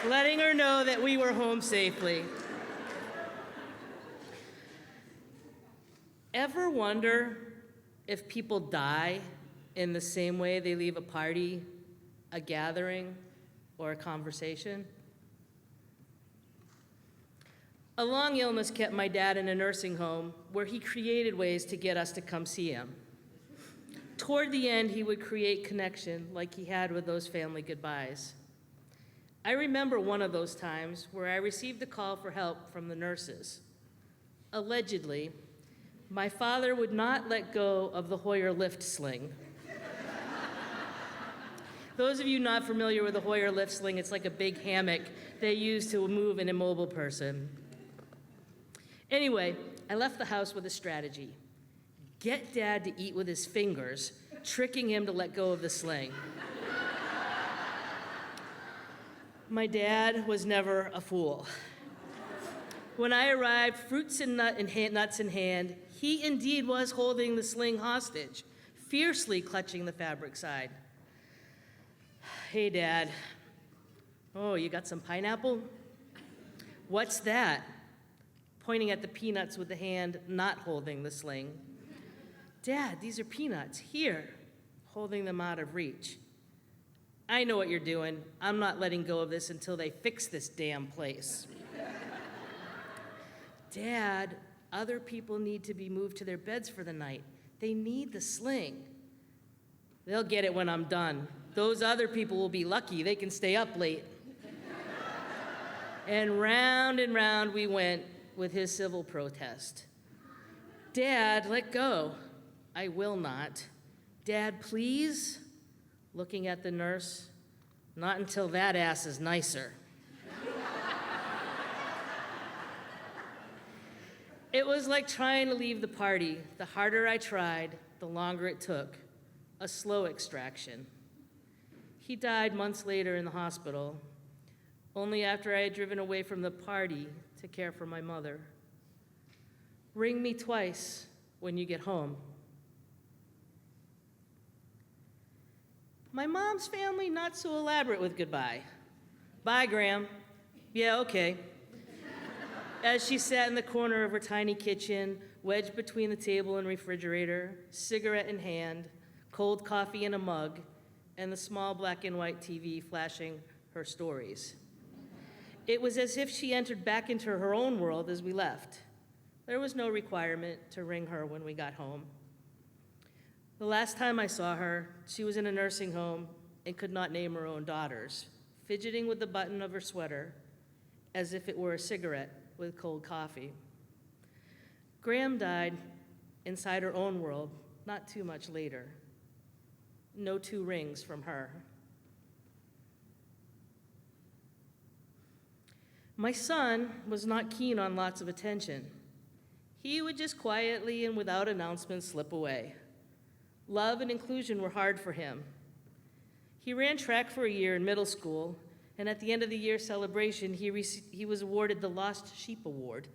letting her know that we were home safely. Ever wonder if people die in the same way they leave a party, a gathering, or a conversation? A long illness kept my dad in a nursing home where he created ways to get us to come see him. Toward the end, he would create connection like he had with those family goodbyes. I remember one of those times where I received a call for help from the nurses. Allegedly, my father would not let go of the Hoyer lift sling. Those of you not familiar with the Hoyer lift sling, it's like a big hammock they use to move an immobile person. Anyway, I left the house with a strategy. Get Dad to eat with his fingers, tricking him to let go of the sling. My dad was never a fool. When I arrived, fruits and nuts in hand, he indeed was holding the sling hostage, fiercely clutching the fabric side. "Hey, Dad. Oh, you got some pineapple? What's that?" Pointing at the peanuts with the hand not holding the sling. "Dad, these are peanuts. Here," holding them out of reach. "I know what you're doing. I'm not letting go of this until they fix this damn place." "Dad, other people need to be moved to their beds for the night. They need the sling." They'll get it when I'm done. Those other people will be lucky. They can stay up late. And round we went with his civil protest. Dad, let go. I will not. Dad, please? Looking at the nurse. Not until that ass is nicer. It was like trying to leave the party. The harder I tried, the longer it took. A slow extraction. He died months later in the hospital, only after I had driven away from the party to care for my mother. Ring me twice when you get home. My mom's family, not so elaborate with goodbye. Bye, Graham. Yeah, okay. As she sat in the corner of her tiny kitchen, wedged between the table and refrigerator, cigarette in hand, cold coffee in a mug, and the small black and white TV flashing her stories. It was as if she entered back into her own world as we left. There was no requirement to ring her when we got home. The last time I saw her, she was in a nursing home and could not name her own daughters, fidgeting with the button of her sweater as if it were a cigarette with cold coffee. Graham died inside her own world not too much later. No 2 rings from her. My son was not keen on lots of attention. He would just quietly and without announcement slip away. Love and inclusion were hard for him. He ran track for a year in middle school, and at the end of the year celebration, he was awarded the Lost Sheep Award.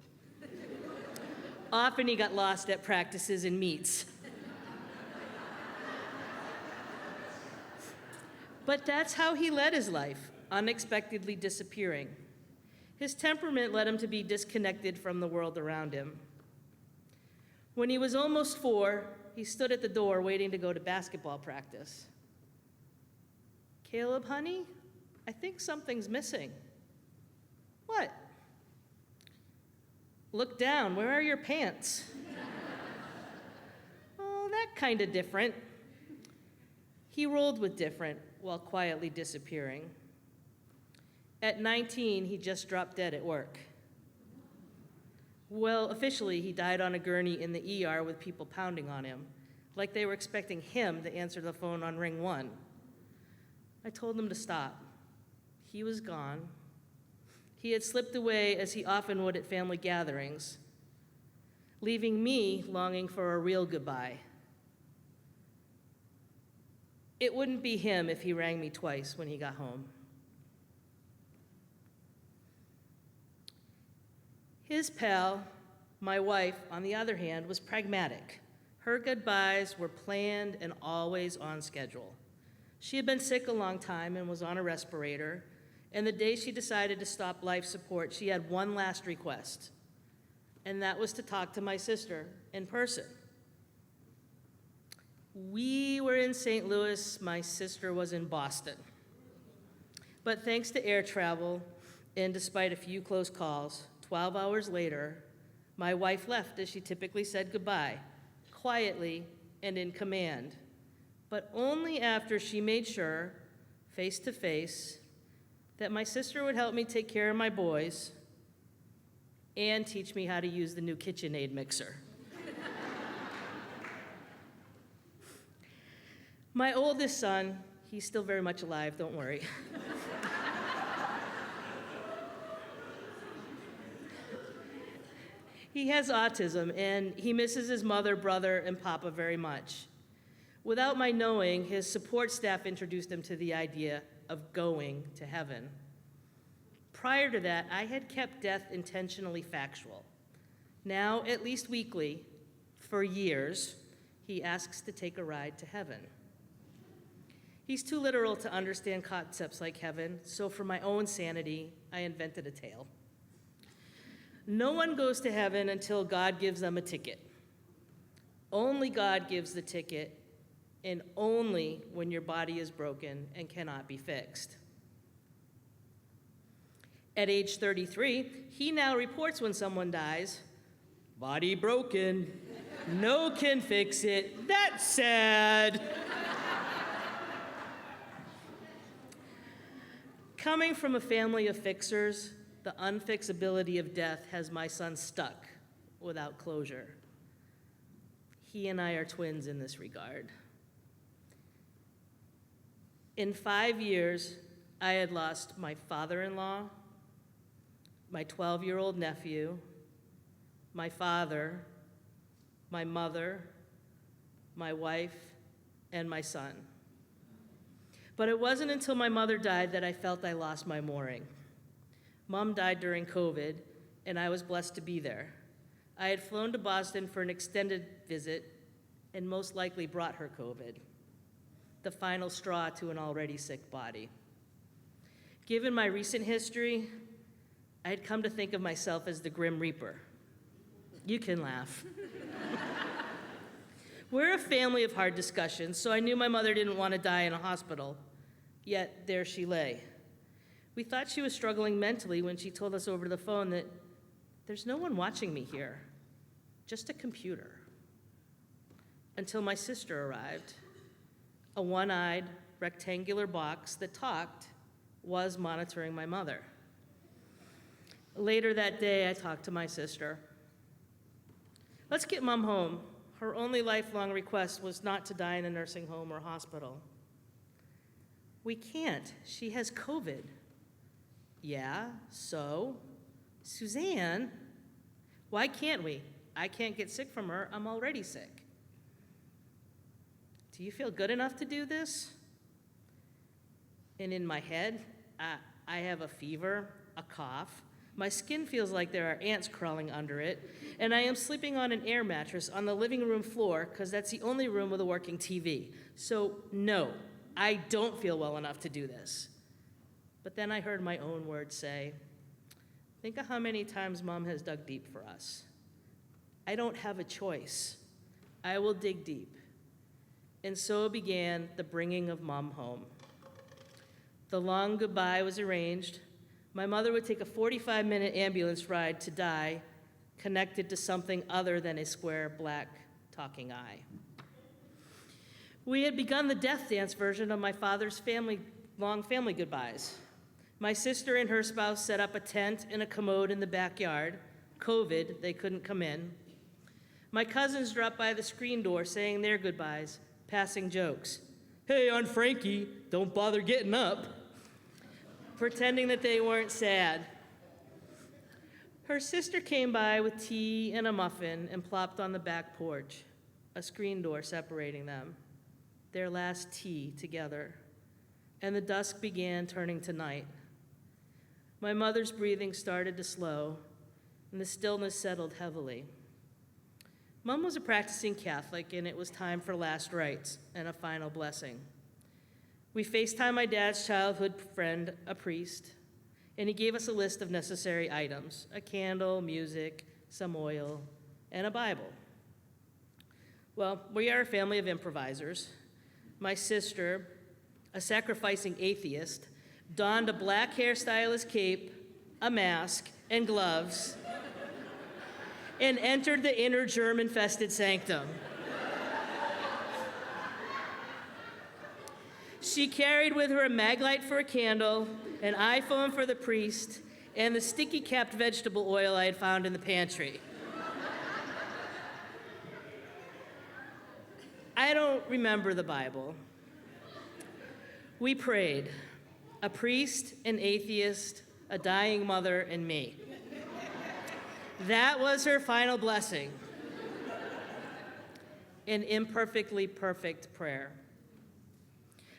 Often he got lost at practices and meets. But that's how he led his life, unexpectedly disappearing. His temperament led him to be disconnected from the world around him. When he was almost 4, he stood at the door waiting to go to basketball practice. Caleb, honey, I think something's missing. What? Look down, where are your pants? Oh, that kind of different. He rolled with different while quietly disappearing. At 19, he just dropped dead at work. Well, officially, he died on a gurney in the ER with people pounding on him, like they were expecting him to answer the phone on ring 1. I told him to stop. He was gone. He had slipped away as he often would at family gatherings, leaving me longing for a real goodbye. It wouldn't be him if he rang me twice when he got home. His pal, my wife, on the other hand, was pragmatic. Her goodbyes were planned and always on schedule. She had been sick a long time and was on a respirator, and the day she decided to stop life support, she had one last request, and that was to talk to my sister in person. We were in St. Louis, my sister was in Boston. But thanks to air travel, and despite a few close calls, 12 hours later, my wife left as she typically said goodbye, quietly and in command, but only after she made sure, face to face, that my sister would help me take care of my boys and teach me how to use the new KitchenAid mixer. My oldest son, he's still very much alive, don't worry. He has autism, and he misses his mother, brother, and papa very much. Without my knowing, his support staff introduced him to the idea of going to heaven. Prior to that, I had kept death intentionally factual. Now, at least weekly, for years, he asks to take a ride to heaven. He's too literal to understand concepts like heaven, so for my own sanity, I invented a tale. No one goes to heaven until God gives them a ticket. Only God gives the ticket, and only when your body is broken and cannot be fixed. At age 33, he now reports when someone dies, body broken, no can fix it, that's sad. Coming from a family of fixers, the unfixability of death has my son stuck without closure. He and I are twins in this regard. In 5 years, I had lost my father-in-law, my 12-year-old nephew, my father, my mother, my wife, and my son. But it wasn't until my mother died that I felt I lost my mooring. Mom died during COVID, and I was blessed to be there. I had flown to Boston for an extended visit and most likely brought her COVID, the final straw to an already sick body. Given my recent history, I had come to think of myself as the Grim Reaper. You can laugh. We're a family of hard discussions, so I knew my mother didn't want to die in a hospital, yet there she lay. We thought she was struggling mentally when she told us over the phone that there's no one watching me here, just a computer. Until my sister arrived. A one-eyed, rectangular box that talked was monitoring my mother. Later that day, I talked to my sister. Let's get Mom home. Her only lifelong request was not to die in a nursing home or hospital. We can't. She has COVID. Yeah, so? Suzanne, why can't we? I can't get sick from her. I'm already sick. Do you feel good enough to do this? And in my head, I have a fever, a cough. My skin feels like there are ants crawling under it, and I am sleeping on an air mattress on the living room floor because that's the only room with a working TV. So no, I don't feel well enough to do this. But then I heard my own words say, think of how many times Mom has dug deep for us. I don't have a choice. I will dig deep. And so began the bringing of Mom home. The long goodbye was arranged. My mother would take a 45-minute ambulance ride to die, connected to something other than a square black talking eye. We had begun the death dance version of my father's long family goodbyes. My sister and her spouse set up a tent and a commode in the backyard. COVID, they couldn't come in. My cousins dropped by the screen door saying their goodbyes, passing jokes. Hey, Aunt Frankie, don't bother getting up. Pretending that they weren't sad. Her sister came by with tea and a muffin and plopped on the back porch, a screen door separating them, their last tea together, and the dusk began turning to night. My mother's breathing started to slow, and the stillness settled heavily. Mom was a practicing Catholic, and it was time for last rites and a final blessing. We FaceTimed my dad's childhood friend, a priest, and he gave us a list of necessary items: a candle, music, some oil, and a Bible. Well, we are a family of improvisers. My sister, a sacrificing atheist, donned a black hairstylist cape, a mask, and gloves, and entered the inner germ-infested sanctum. She carried with her a mag light for a candle, an iPhone for the priest, and the sticky-capped vegetable oil I had found in the pantry. I don't remember the Bible. We prayed, a priest, an atheist, a dying mother, and me. That was her final blessing. An imperfectly perfect prayer.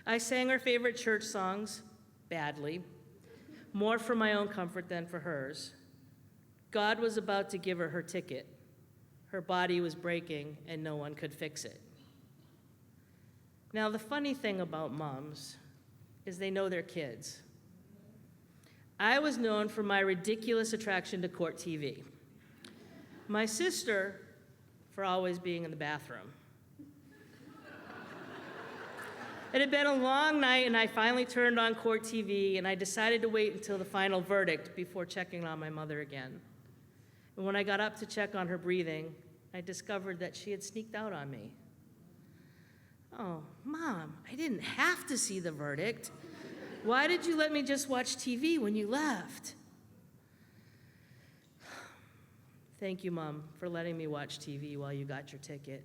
I sang her favorite church songs, badly, more for my own comfort than for hers. God was about to give her her ticket. Her body was breaking, and no one could fix it. Now, the funny thing about moms is they know their kids. I was known for my ridiculous attraction to court TV. My sister, for always being in the bathroom. It had been a long night, and I finally turned on court TV, and I decided to wait until the final verdict before checking on my mother again. And when I got up to check on her breathing, I discovered that she had sneaked out on me. Oh, Mom, I didn't have to see the verdict. Why did you let me just watch TV when you left? Thank you, Mom, for letting me watch TV while you got your ticket.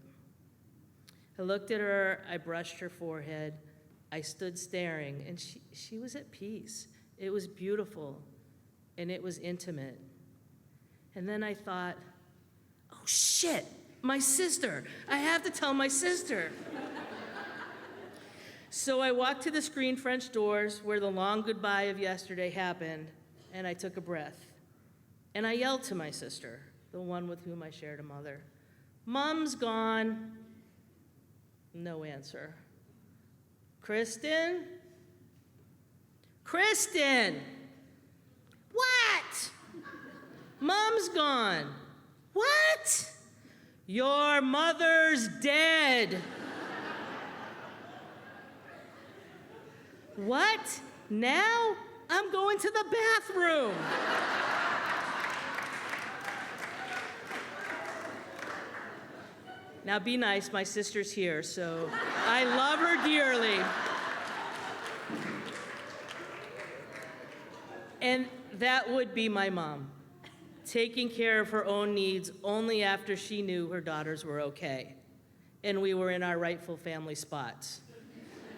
I looked at her, I brushed her forehead, I stood staring, and she was at peace. It was beautiful, and it was intimate. And then I thought, oh shit, my sister. I have to tell my sister. So I walked to the screened French doors where the long goodbye of yesterday happened, and I took a breath. And I yelled to my sister, the one with whom I shared a mother, "Mom's gone." No answer. Kristen? Kristen! What? Mom's gone. What? Your mother's dead. What? Now? I'm going to the bathroom. Now be nice, my sister's here, so I love her dearly. And that would be my mom, taking care of her own needs only after she knew her daughters were okay, and we were in our rightful family spots.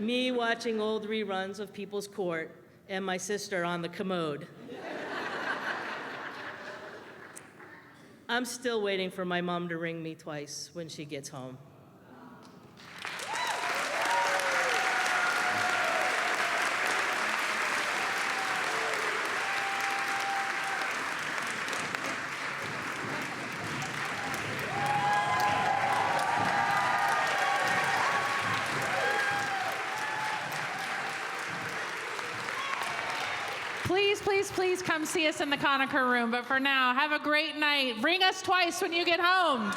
Me watching old reruns of People's Court, and my sister on the commode. I'm still waiting for my mom to ring me twice when she gets home. Please come see us in the Conacher room. But for now, have a great night. Ring us twice when you get home.